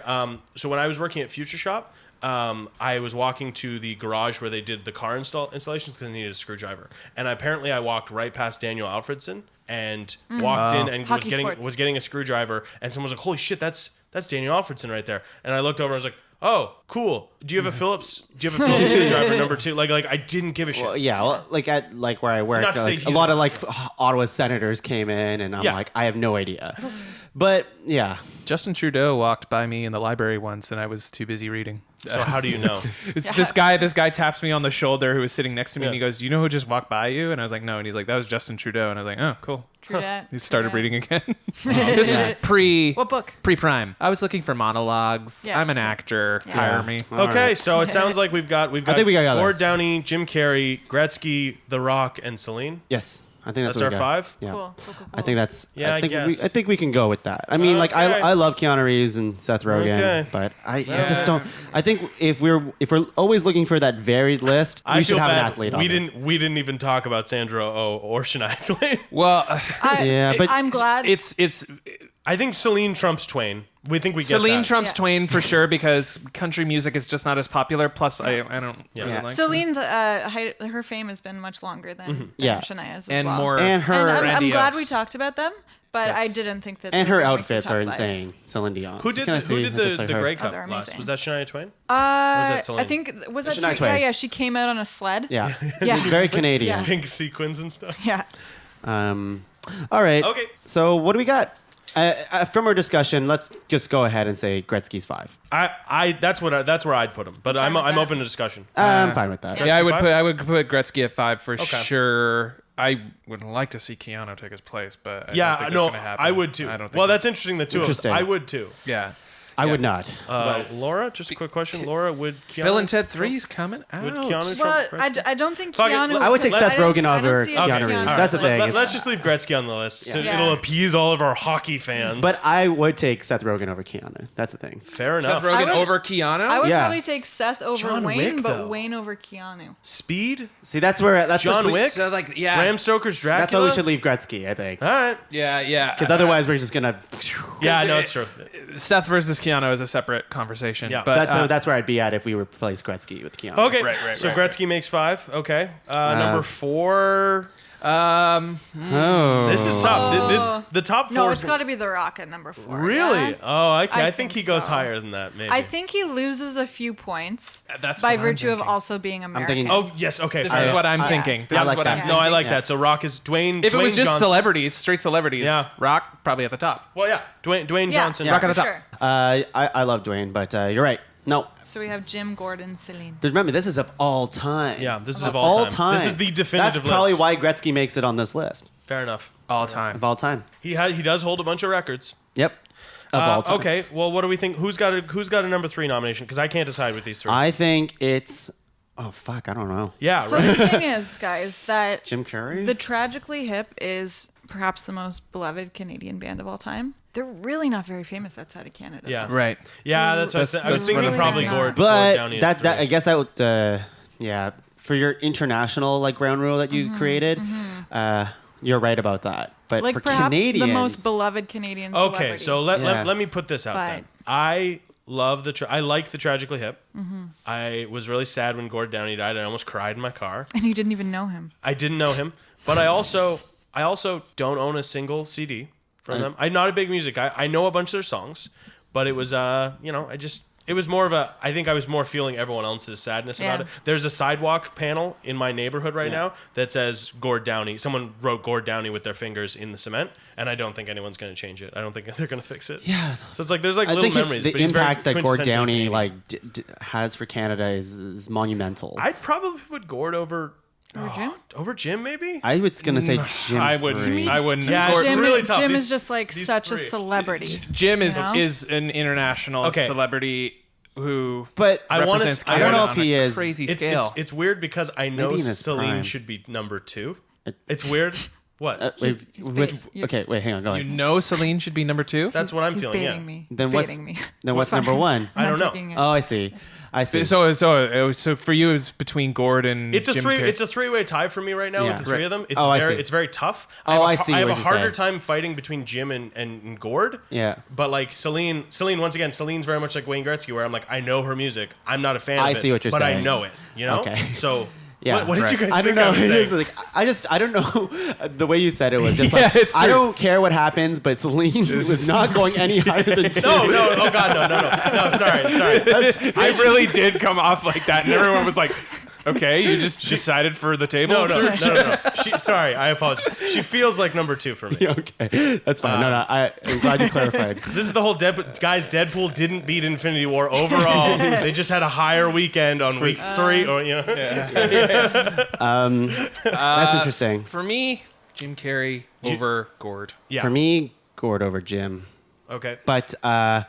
So when I was working at Future Shop, I was walking to the garage where they did the car installations because I needed a screwdriver. And apparently I walked right past Daniel Alfredson and walked in and Hockey sports. was getting a screwdriver. And someone was like, holy shit, that's Daniel Alfredson right there. And I looked over and I was like, oh, cool. Do you have a Phillips? Screwdriver number 2? Like I didn't give a shit. Well, yeah, well, like at like where I work, Not to say like, a he's- lot of like Ottawa senators came in, and I'm Yeah. like, I have no idea. But yeah, Justin Trudeau walked by me in the library once, and I was too busy reading. So how do you know? It's this guy taps me on the shoulder who was sitting next to me, and he goes, "Do you know who just walked by you?" And I was like, "No." And he's like, "That was Justin Trudeau." And I was like, "Oh, cool." True that. He started True that. reading again. This was pre What book? prime. I was looking for monologues. Yeah. I'm an actor. Yeah. Hire me. Okay, so it sounds like we've got think we got Gord this. Downey, Jim Carrey, Gretzky, The Rock, and Celine. yes, I think That's what our we got. 5? Yeah. Cool. I think that's. Yeah, I guess. I think we can go with that. I mean, like Okay. I love Keanu Reeves and Seth Rogen, Okay. but I just don't. I think if we're always looking for that varied list, we I should feel have an bad. athlete on We there. didn't even talk about Sandra Oh or Shania Twain. Well, Yeah, but I'm glad. it's I think Celine trumps Twain. We think we get Celine that. trumps Yeah. Twain for sure because country music is just not as popular. Plus, I don't Yeah. really Yeah. like Celine's her fame has been much longer than Yeah. Shania's as and well. more and her And I'm grandiose. glad we talked about them, but I Yes. didn't think that. and they her were gonna make outfits the are top 5. insane. Celine Dion. Who did Can I say the her? Grey Oh, Cup they're last? amazing. Was that Shania Twain? I that Celine? think was that Shania Shania Twain. Yeah, she came out on a sled. Yeah, Yeah. very Canadian. Yeah. Pink sequins and stuff. Yeah. All right. Okay. So what do we got? From our discussion, let's just go ahead and say Gretzky's 5. That's where I'd put him. But I'm with that. open to discussion. I'm fine with that. Yeah, I would 5? put Gretzky at 5 for sure. I would like to see Keanu take his place, but I don't think Yeah, that's no, gonna happen. I would too. I don't think Well, that's interesting. The two of us. Interesting. I would too. yeah. I would not. Laura, just a quick question. Laura, would Keanu Bill and Ted 3's coming out. Would Keanu Well, trump Gretzky? I don't think Fuck it. Keanu. I would take Seth Rogen I don't over see it as Keanu Reeves. Keanu. That's the thing. Let's just leave Gretzky on the list. So Yeah. it'll appease all of our hockey fans. But I would take Seth Rogen over Keanu. That's the thing. fair Seth enough. Rogen I would- over Keanu? I would Yeah. probably take Seth over John Wayne, Wick, but though. Wayne over Keanu. Speed. See, that's where John the- Wick? So like, yeah. Bram Stoker's Dracula. That's why we should leave Gretzky, I think. All right. Yeah. Because otherwise, we're just gonna. Yeah, no, it's true. Seth versus Keanu is a separate conversation. Yeah. But That's where I'd be at if we replace Gretzky with Keanu. Okay. Right, So right. Gretzky makes 5. Okay. Number 4. Oh. This is tough. The top 4. No, is it's got to be The Rock at number 4. Really? yeah? Oh, okay. I I think he think goes so. higher than that. Maybe. I think he loses a few points That's by what I'm virtue of thinking. also being American. thinking- Oh yes. Okay. This fair is enough. what I'm thinking. This I is like what that. I'm No, I thinking. like Yeah. that. So Rock is Dwayne. If it was Dwayne just Johnson. celebrities, straight celebrities, Yeah. Rock probably at the top. Well, yeah. Dwayne Yeah, Johnson. yeah, Rock at the for top. sure. I love Dwayne, but you're right. No. So we have Jim, Gordon, Celine. Remember, this is of all time. Yeah, this is of all time. This is the definitive That's probably list. why Gretzky makes it on this list. Fair enough. All time. Of all time. He does hold a bunch of records. Yep. Of all time. Okay, well, what do we think? Who's got a number 3 nomination? Because I can't decide with these 3. I think it's... Oh, fuck. I don't know. Yeah, So right. the thing is, guys, that Jim Carrey? the Tragically Hip is perhaps the most beloved Canadian band of all time. They're really not very famous outside of Canada. Yeah. though. Right. Yeah, that's what I was thinking. really Probably not. Gord But Downey is that 3. I guess I would... yeah. For your international like ground rule that you created, you're right about that. But Like for perhaps Canadians... the most beloved Canadian Okay, celebrity. so Yeah. let me put this out But- then. I love I like the Tragically Hip. I was really sad when Gord Downey died. I almost cried in my car. And you didn't even know him. I didn't know him, but I also don't own a single CD from them. I'm not a big music guy. I know a bunch of their songs, but it was it was more of I think I was more feeling everyone else's sadness about Yeah. it. There's a sidewalk panel in my neighborhood right now that says Gord Downey. Someone wrote Gord Downey with their fingers in the cement, and I don't think anyone's going to change it. I don't think they're going to fix it. Yeah. So it's like there's like I little think memories. the but he's very impact that Gord quintessentially Downey Canadian. like has for Canada is monumental. I'd probably put Gord over Jim? over Jim maybe. I was gonna say Jim. I wouldn't. Free. I wouldn't. Yeah, Gord- it's Jim, really tough. Jim These- is just like these such a 3. celebrity. Jim is You know? is an international Okay. celebrity who But I wanna represents s- I don't Canada know on if a he is- crazy It's, scale. it's weird because I know Maybe in his Celine prime. should be number 2. It's weird. What? wait, He's with- bait- okay, wait, hang on, go you ahead. know Celine should be number 2. That's what I'm He's feeling. baiting Yeah. me. Then He's what's baiting me. then what's It's fine. number 1? I I'm don't not know. taking it. Oh, I see. So for you, it's between Gord and It's a Jim three. Carrey. It's a 3-way tie for me right now Yeah. with the 3 of them. It's Oh, I see. it's very tough. Oh, I see I have what a you're harder saying. time fighting between Jim and Gord. Yeah. But like Celine once again, Celine's very much like Wayne Gretzky, where I'm like, I know her music. I'm not a fan I of it. see what you're but I saying. know it. You know. Okay. So Yeah. what did Right. you guys I don't think know. I was It's saying? like, I don't know. The way you said it was just Yeah, like it's I true. don't care what happens, but Celine was not going any higher than 2. No, oh God, no. Sorry. I really did come off like that, and everyone was like, "Okay, you just decided for the table." No. Sorry, I apologize. She feels like number 2 for me. Okay, that's fine. I'm glad you clarified. This is the whole guys. Deadpool didn't beat Infinity War overall. They just had a higher weekend on week 3, or you know. That's interesting. For me, Jim Carrey over Gord. Yeah. For me, Gord over Jim. Okay. But I'd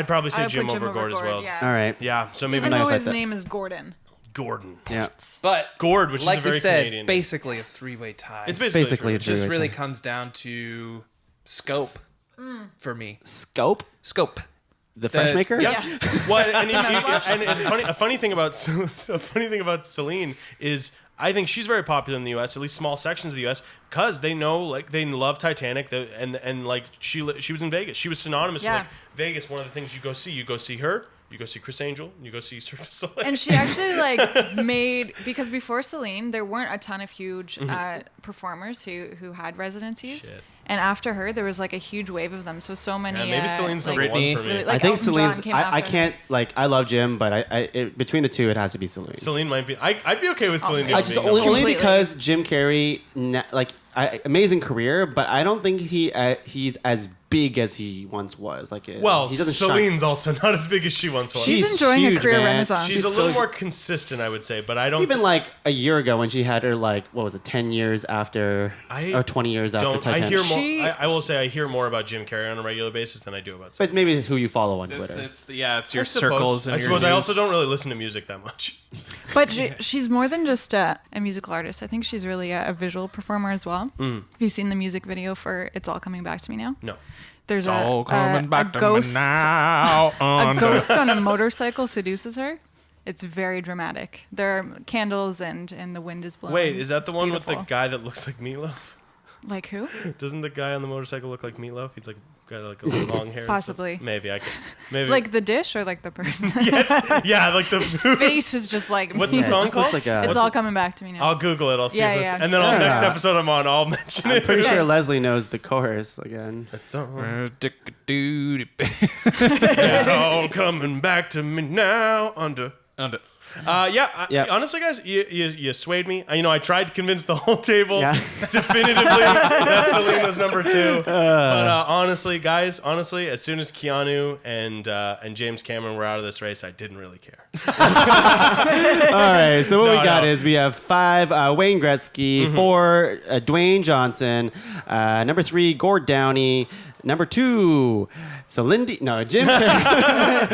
probably say I would Jim put over Gord as well. Yeah. all right. Yeah. So maybe Even Nice though like his that. name is Gordon. Gordon. Yeah. But Gord, which like is a very we said, Canadian. basically a 3-way tie. It's basically Basically, a it's It just three-way really tie. comes down to scope for me. Scope, Scope. the Fresh Maker. Yep. What? And a funny thing about Celine is I think she's very popular in the U.S. At least small sections of the U.S. because they know like they love Titanic. And like she was in Vegas. She was synonymous Yeah. with like, Vegas. One of the things you go see her. You go see Chris Angel. You go see Cirque du Soleil. And she actually like made, because before Celine, there weren't a ton of huge performers who had residencies. Shit. And after her, there was like a huge wave of them. So many. Yeah, maybe Celine's like, number 1 for me. really, I like think Elton John Celine's. came I after her. can't like. I love Jim, but between the two, it has to be Celine. Celine might be. I'd be okay with Celine. I I being just number only, one. only Completely. because Jim Carrey, amazing career, but I don't think he's as big as he once was. Like, Well, he doesn't shine. Celine's also not as big as she once was. She's She's enjoying huge, a career man. renaissance. She's a little more consistent, I would say, but I don't. Even like a year ago when she had her like what was it, 10 years after or 20 years after don't. I Titanic. hear more. She- I will say I hear more about Jim Carrey on a regular basis than I do about. But it's maybe who you follow on Twitter. It's your I suppose. circles and I your suppose I news. also don't really listen to music that much. But she's more than just a musical artist. I think she's really a visual performer as well. Have you seen the music video for "It's All Coming Back to Me Now"? No. There's It's all coming back a to ghost. me now. A ghost on a motorcycle seduces her. It's very dramatic. There are candles and the wind is blowing. Wait, is that the It's one with the beautiful. guy that looks like Meatloaf? Like who? Doesn't the guy on the motorcycle look like Meatloaf? He's like got like a little long hair. and stuff. Possibly. Maybe I could. Maybe. Like the dish or like the person? yes. Yeah, like the Face is just like. What's me. the song It just looks called? like a- It's all coming back to me now. I'll Google it. I'll see Yeah, if it's. yeah. And then on the Yeah. next episode I'm on, I'll mention it. Pretty sure Yes. Leslie knows the chorus again. It's all, Dick-a-doo-dee. it's all coming back to me now under Owned it. Yep. Honestly, guys, you swayed me. I tried to convince the whole table Yeah. definitively that Celine was number 2. But honestly, guys, as soon as Keanu and James Cameron were out of this race, I didn't really care. All right, so what we got no. is we have 5 Wayne Gretzky, 4 Dwayne Johnson, number 3 Gord Downey, number 2 Jim Carrey,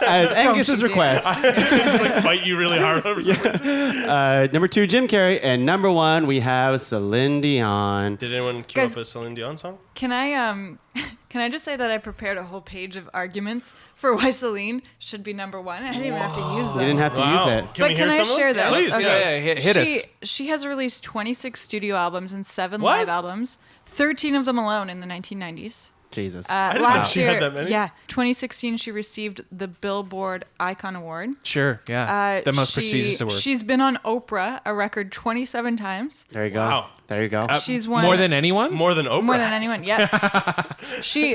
as Angus's request. Just fight you really hard over some reason. Number 2 Jim Carrey, and number 1 we have Celine Dion. Did anyone queue Guys- up a Celine Dion song? Can I just say that I prepared a whole page of arguments for why Celine should be number 1? I didn't even have to use them. You didn't have to use it. Can we But hear can I some of share them? this? Please. Okay. Yeah, hit us. She has released 26 studio albums and 7 What? live albums, 13 of them alone in the 1990s. Jesus. didn't know Last she year, had that many. yeah, 2016, she received the Billboard Icon Award. Sure. Yeah. The most prestigious award. She's been on Oprah a record 27 times. There you go. Wow. There you go. She's won More than anyone. More than Oprah. more than anyone. Yeah.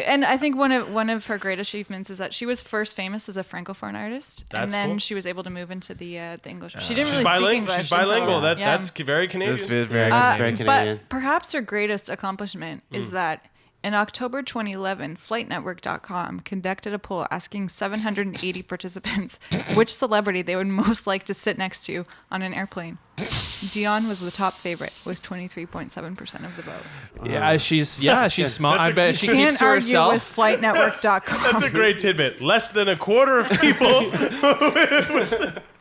And I think one of her great achievements is that she was first famous as a francophone artist, and That's then cool. she was able to move into the English. She didn't She's really speak bilingual. English. She's bilingual. until- yeah. That's very Canadian. That's very Uh, Canadian. But perhaps her greatest accomplishment is that in October 2011, FlightNetwork.com conducted a poll asking 780 participants which celebrity they would most like to sit next to on an airplane. Dion was the top favorite with 23.7% of the vote. Yeah, she's small. That's I a- bet she You keeps can't to argue herself. with FlightNetwork.com. That's a great tidbit. Less than a quarter of people.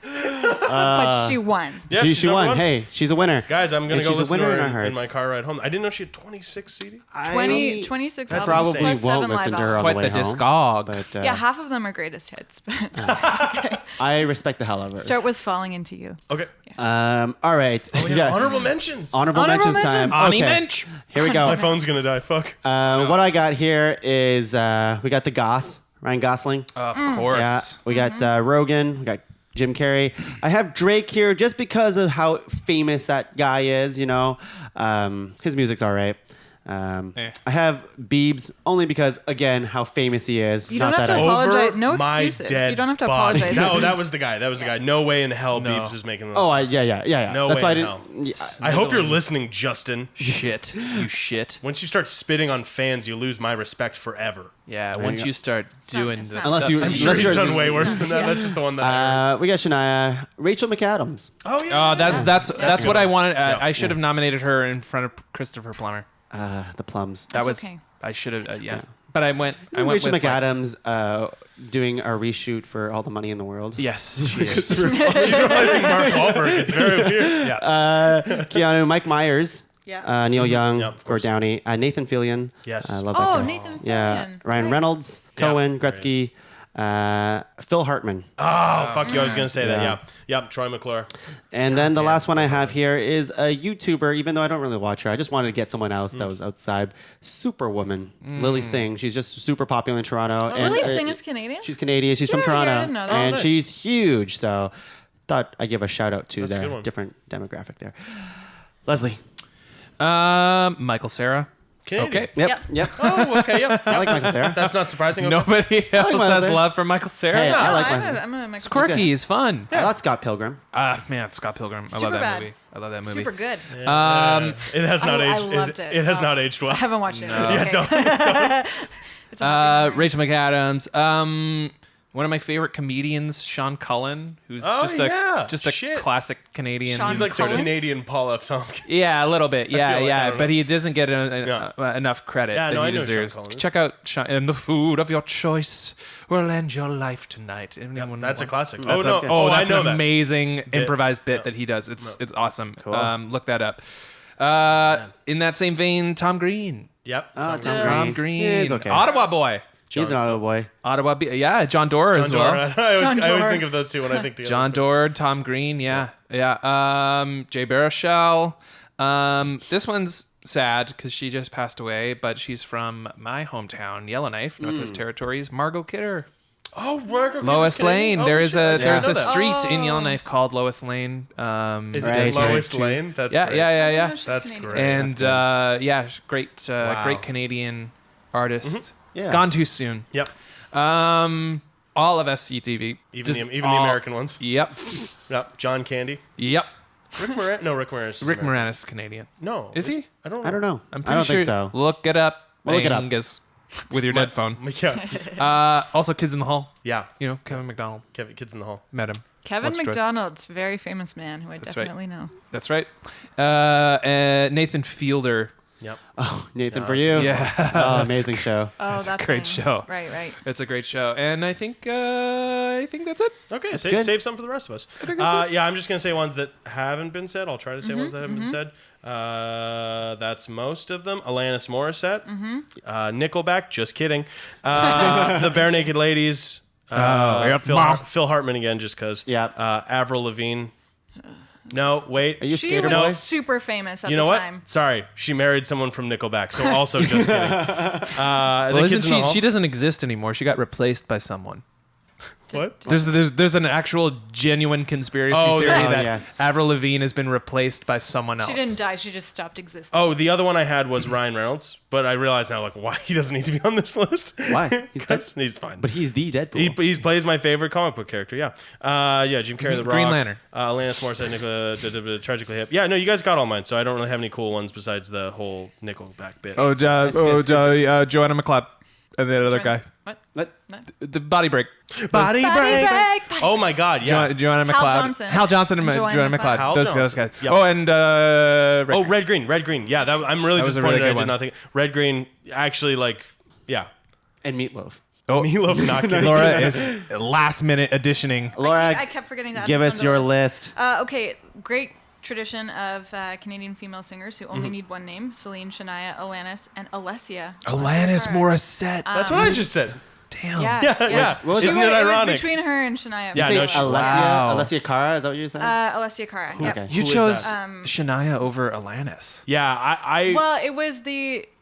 But she won. Yeah, she she's number won. 1. Hey, she's a winner. Guys, I'm going And to go she's a listen to winner her in our in my hearts. car ride home. I didn't know she had 26 CD. 26 I albums probably plus won't 7 listen live to her on albums. the Quite way the home. discog. But Yeah, half of them are greatest hits. But I respect the hell out of her. start with Falling Into You. Okay. All right. We have honorable mentions. Honorable mentions time. Ani Okay. Mensch. Here we go. My phone's going to die. Fuck. What I got here is we got the Goss, Ryan Gosling. Of course. Yeah, we got Rogan. We got Jim Carrey. I have Drake here just because of how famous that guy is. His music's all right. I have Biebs only because, again, how famous he is. You Not don't have that to I- apologize. Over No my excuses. dead You don't have to body. apologize. No, that was the guy. That was the guy. No way in hell No. Biebs was making those. Oh, songs. yeah. No That's way why I in didn't. hell. I hope you're listening, Justin. Shit. You shit. Once you start spitting on fans, you lose my respect forever. Yeah. Once go. you start doing it's the not- stuff. Unless you- I'm that sure Unless he's you're- done way worse than that. That's just the one that I heard. We got Shania, Rachel McAdams. Oh, yeah. Oh, that's what I wanted. I should Yeah. have nominated her in front of Christopher Plummer. The Plums. That That's was. okay. I should have. Yeah. But I went. I Isn't went Rachel with McAdams doing a reshoot for All the Money in the World? Yes, she is. She's replacing Mark Wahlberg. It's very weird. Yeah. Keanu, Mike Myers. Yeah. Neil Young, Yeah, of Gord course. Downey, Nathan Fillion. Yes. I love that Oh, guy. Nathan Fillion. Yeah, Ryan Right. Reynolds, Yeah, Cohen, there Gretzky, Phil Hartman. Oh, fuck you. I was going to say that. Yeah. Yeah. Yep. Troy McClure. And then the last one I have here is a YouTuber, even though I don't really watch her. I just wanted to get someone else that was outside. Superwoman, Lily Singh. She's just super popular in Toronto. and, Lily Singh is Canadian? She's Canadian. She's from Yeah, Toronto. I didn't know that. And Oh, nice. she's huge. So thought I'd give a shout out to That's a good their one. different demographic there. Leslie. Michael Cera. Canadian. Okay. Yep. Oh, okay. Yep. I like Michael Cera. That's not surprising. Okay. Nobody else Michael has Cera. love for Michael Cera. Hey, I like I'm Michael. gonna make It's quirky. He's fun. I like Scott Pilgrim. Man, Scott Pilgrim. I love Super that bad. movie. I love that movie. Super good. It has not I aged. loved it. It has Oh. not aged well. I haven't watched it. Yeah, Okay. don't. It's a happy memory. Rachel McAdams. One of my favorite comedians, Sean Cullen, who's Oh, just yeah. a Shit. classic Canadian. Sean He's like the Cullen? Canadian Paul F. Tompkins. Yeah, a little bit. Yeah, feel like- I yeah, don't but know. he doesn't get Yeah. enough credit Yeah, that no, he I know Sean deserves. Cullen is. Check out Sean, and the food of your choice will end your life tonight. Anyone That's a want- classic. That's oh, no. good. Oh, I that's know an that. amazing improvised bit Yeah. that he does. It's awesome. Cool. Look that up. In that same vein, Tom Green. Yep. Tom Tom Green. Yeah, it's okay. Ottawa boy. He's an auto boy. Ottawa. Yeah, John Doerr as John well. Doerr. John I always Doerr. think of those two when I think together. John Doerr, Tom Green, yeah. Jay Baruchel. This one's sad because she just passed away, but she's from my hometown, Yellowknife, Northwest Territories. Margot Kidder, Oh, Margaret Lois Canadian. Lane. Oh, There's shit, I a didn't there's know a that. street in Yellowknife called Lois Lane. Is Right, it right. Lois Lane? That's Yeah, great. yeah. She's That's Canadian. great. And yeah, great Wow. Canadian artist. Yeah. Gone too soon. Yep. Um, all of SCTV. Even the American ones. Yep. Yep. John Candy. Yep. Rick Moranis. No, Rick Moranis. Rick Moranis is Canadian. No. Is he? I don't know. I don't know. I'm I pretty don't sure. think so. Look it up. We'll look it up. Angus, with your dead phone. Yeah. Also, Kids in the Hall. Yeah. You know, Kevin MacDonald. Kids in the Hall. Met him. Kevin Once or twice. MacDonald's a very famous man who I That's right. definitely know. That's right. Nathan Fielder. Yep. Oh, Nathan, for you. Yeah. Oh, amazing show. Oh, That's a that great thing. show. Right. It's a great show, and I think that's it. Okay, good. save some for the rest of us. Yeah, I'm just going to say ones that haven't been said. I'll try to say ones that haven't been said. That's most of them. Alanis Morissette. Nickelback. Just kidding. The Bare Naked Ladies. Phil Hartman again, just because. Yeah. Avril Lavigne. No, wait. Are you She Skater was Boy? super famous at You know the what? time. Sorry, she married someone from Nickelback, so also just kidding. Well, The isn't Kids in the she? Hall. She doesn't exist anymore. She got replaced by someone. What? There's an actual genuine conspiracy theory Oh, that yes. Avril Lavigne has been replaced by someone else. She didn't die. She just stopped existing. Oh, the other one I had was Ryan Reynolds, but I realize now, like, why he doesn't need to be on this list. Why? He's dead. He's fine. But he's the Deadpool. He plays my favorite comic book character. Yeah. Jim Carrey, The Rock, Green Lantern. Alanis Morissette, Tragically Hip. Yeah, no, you guys got all mine, so I don't really have any cool ones besides the whole Nickelback bit. Joanna McLeod, and the other guy, What? the Body Break. Body Body break. break. Oh my God, yeah. Joanna Hal McLeod. Johnson. Hal Johnson and Joanna Joanna McLeod. McLeod. Hal Those Johnson. guys. Yep. Oh, and Oh, Red Green. Yeah, I'm really That was a disappointed. really good I did one. not think Red Green actually yeah. And Meatloaf. oh, Meatloaf not kidding. Laura is last minute additioning. Laura, I kept forgetting to add give this us on your the list. Okay, great tradition of Canadian female singers who Mm-hmm. only need one name: Celine, Shania, Alanis, and Alessia. Alanis Cara. Morissette. That's what I just said. Damn. Yeah. What was Isn't it? it It was ironic? between her and Shania. Yeah, Say no, she- Alessia, Wow. Alessia Cara, is that what you're saying? Alessia Cara. Yep. Okay. You Who is chose that? Shania over Alanis. Yeah, I Well, it was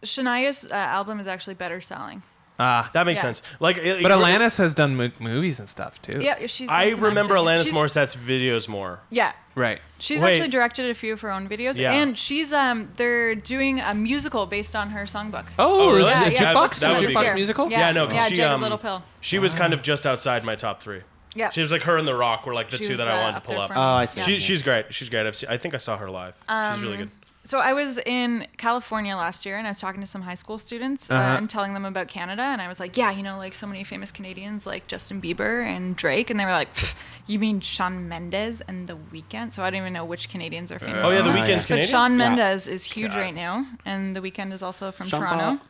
Shania's album is actually better selling. that makes Yeah. sense. Like, But Alanis has done movies and stuff too. Yeah, she's. I done some remember acting. Alanis She's- Morissette's videos more. Yeah. Right. She's Wait. actually directed a few of her own videos, Yeah. and she's they're doing a musical based on her songbook. Oh, really? Yeah, Jukebox? yeah, that would be Jukebox good. musical? Yeah, no, 'cause yeah, she, Jagged Little Pill. She was kind of just outside my top 3. Yeah. She was like her and The Rock were like the She two was, that I wanted to up pull there up. for me. Oh, I see. Yeah. She's great. She's great. I think I saw her live. She's really good. So I was in California last year, and I was talking to some high school students and telling them about Canada, and I was like, yeah, like so many famous Canadians like Justin Bieber and Drake, and they were like, you mean Shawn Mendes and The Weeknd? So I don't even know which Canadians are famous. Oh yeah, or The not. Weeknd's But Canadian. Shawn Mendes is huge right now, and The Weeknd is also from Sean Toronto.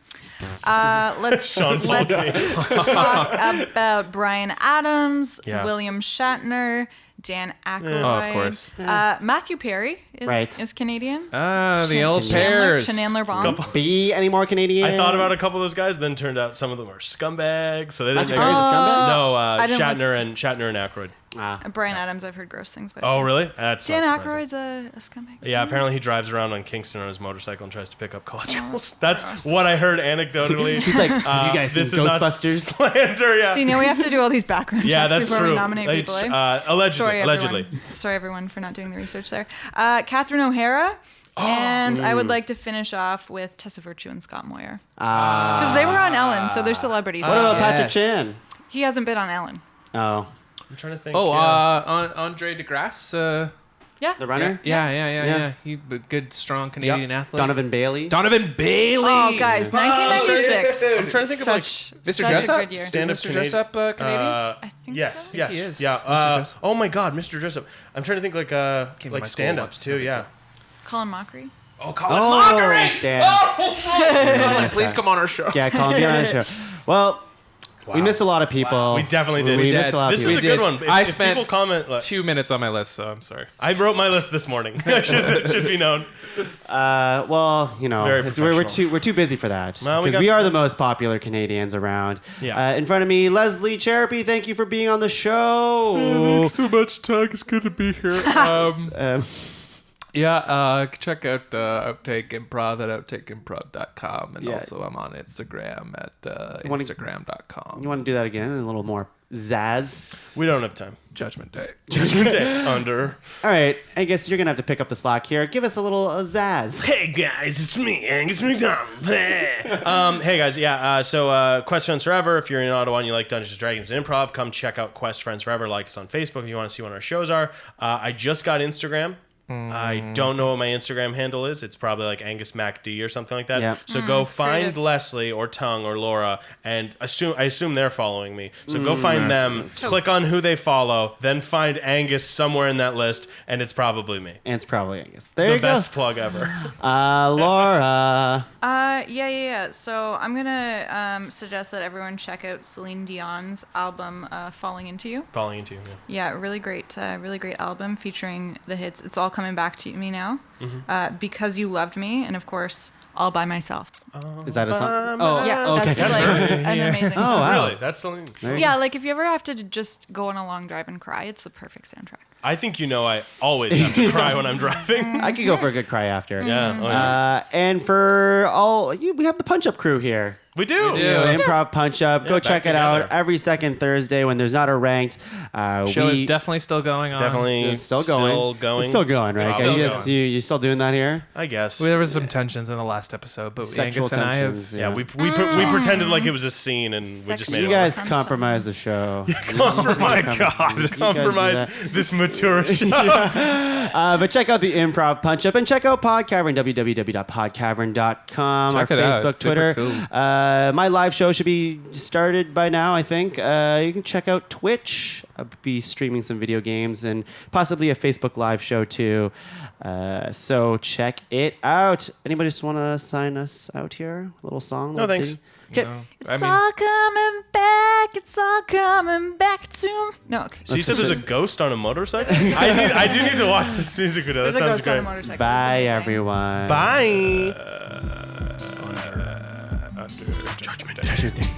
Let's Sean Paul talk about Bryan Adams, Yeah. William Shatner, Dan Aykroyd. Oh, of course. Matthew Perry is Canadian. The old pairs. Chandler Bond. Be any more Canadian? I thought about a couple of those guys, then turned out some of them are scumbags. So they didn't Matthew make Perry's a it. scumbag? No, didn't Shatner and Aykroyd. Bryan Adams, I've heard gross things about. Oh, too. really? That's Dan not surprising. Aykroyd's a scumbag. Yeah, apparently he drives around on Kingston on his motorcycle and tries to pick up college girls. That's gross. what I heard anecdotally. He's like, have you guys seen this is not Ghostbusters? slander. Yeah, See, now we have to do all these background yeah, checks that's before true. we nominate people. Eh? Allegedly. Sorry, everyone, for not doing the research there. Catherine O'Hara. And I would like to finish off with Tessa Virtue and Scott Moyer. Because they were on Ellen, so they're celebrities. What about Yes. Patrick Chan? He hasn't been on Ellen. Oh, I'm trying to think. Oh, yeah. Andre DeGrasse. Yeah. the runner? Yeah. He a good, strong Canadian athlete. Donovan Bailey? Donovan Bailey. Oh, guys, 1996. I'm trying to think of like Mr. such Dress a Up? good year. stand-up Mr. Dress Up Canadian? I think yes, so. yes, he is. yeah. Mr. Dress Up. Oh my God, Mr. Dress Up. I'm trying to think like to my school stand-ups once. too. Yeah. Colin Mockery. Oh, Colin Oh, Mockery. damn. Colin, please come on our show. Yeah, Colin, be on the show. Well, we missed a lot of people. We definitely did. We We missed did. a lot of This people. is a good one. If, I if spent people comment. Like, 2 minutes on my list, so I'm sorry. I wrote my list this morning. It should be known. Well, Very we're too busy for that Well, we because got- we are the most popular Canadians around. Yeah. In front of me, Leslie Cserepy. Thank you for being on the show. so much, Tug. It's good to be here. Check out Outtake Improv at outtakeimprov.com. And Yeah. also I'm on Instagram at wanna- instagram.com. You want to do that again? A little more zazz. We don't have time. Judgment Day. Judgment Day. Under. All right, I guess you're gonna have to pick up the slack here. Give us a little zazz. Hey guys, it's me, Angus MacDonald. Hey guys, yeah. So Quest Friends Forever. If you're in Ottawa and you like Dungeons and Dragons and Improv, come check out Quest Friends Forever. Like us on Facebook if you want to see when our shows are. I just got Instagram. I don't know what my Instagram handle is. It's probably like Angus MacD or something like that. Yep. So go find creative. Leslie or Tuong or Laura, and I assume they're following me. So go find them, click on who they follow, then find Angus somewhere in that list, and it's probably me. And it's probably Angus. There The you best plug ever. go. Laura. Yeah. So I'm gonna suggest that everyone check out Celine Dion's album "Falling Into You." Falling into you. Yeah. Yeah, really great album featuring the hits. It's all coming back to me now. Because You Loved Me, and of course, All by Myself. Is that a song? Oh, Yeah, okay. that's like an amazing Oh, song. wow. Really? That's Celine. Yeah, like if you ever have to just go on a long drive and cry, it's the perfect soundtrack. I think I always have to cry when I'm driving. I could go for a good cry after. Yeah. Oh, yeah. And for all you, we have the Punch Up crew here. We do. Improv Punch Up. Go back check it together. out every second Thursday when there's not a ranked. Show is definitely still going on. Definitely It's still going. It's still going, right? It's still Yes, going. you still doing that here? I guess. Well, there was some tensions in the last episode, but Sexual Angus and I have. tensions. Yeah, we pretended like it was a scene, and we just made You it. guys Tension. compromise the show. Compromise. You guys Compromise do this mature show. But check out the Improv Punch Up and check out Podcavern, www.podcavern.com, Check our it out. Facebook, It's super Twitter. cool. My live show should be started by now, I think. You can check out Twitch. I'll be streaming some video games and possibly a Facebook live show too. So check it out. Anybody just want to sign us out here? A little song? No, thanks. Okay. It's all coming back. It's all coming back to me. No, okay. So you said there's a ghost on a motorcycle? I do need to watch this music video. There's That a sounds ghost on a great. motorcycle. Bye, It's amazing. everyone. Bye. Under Judgment Day. Judgment Day.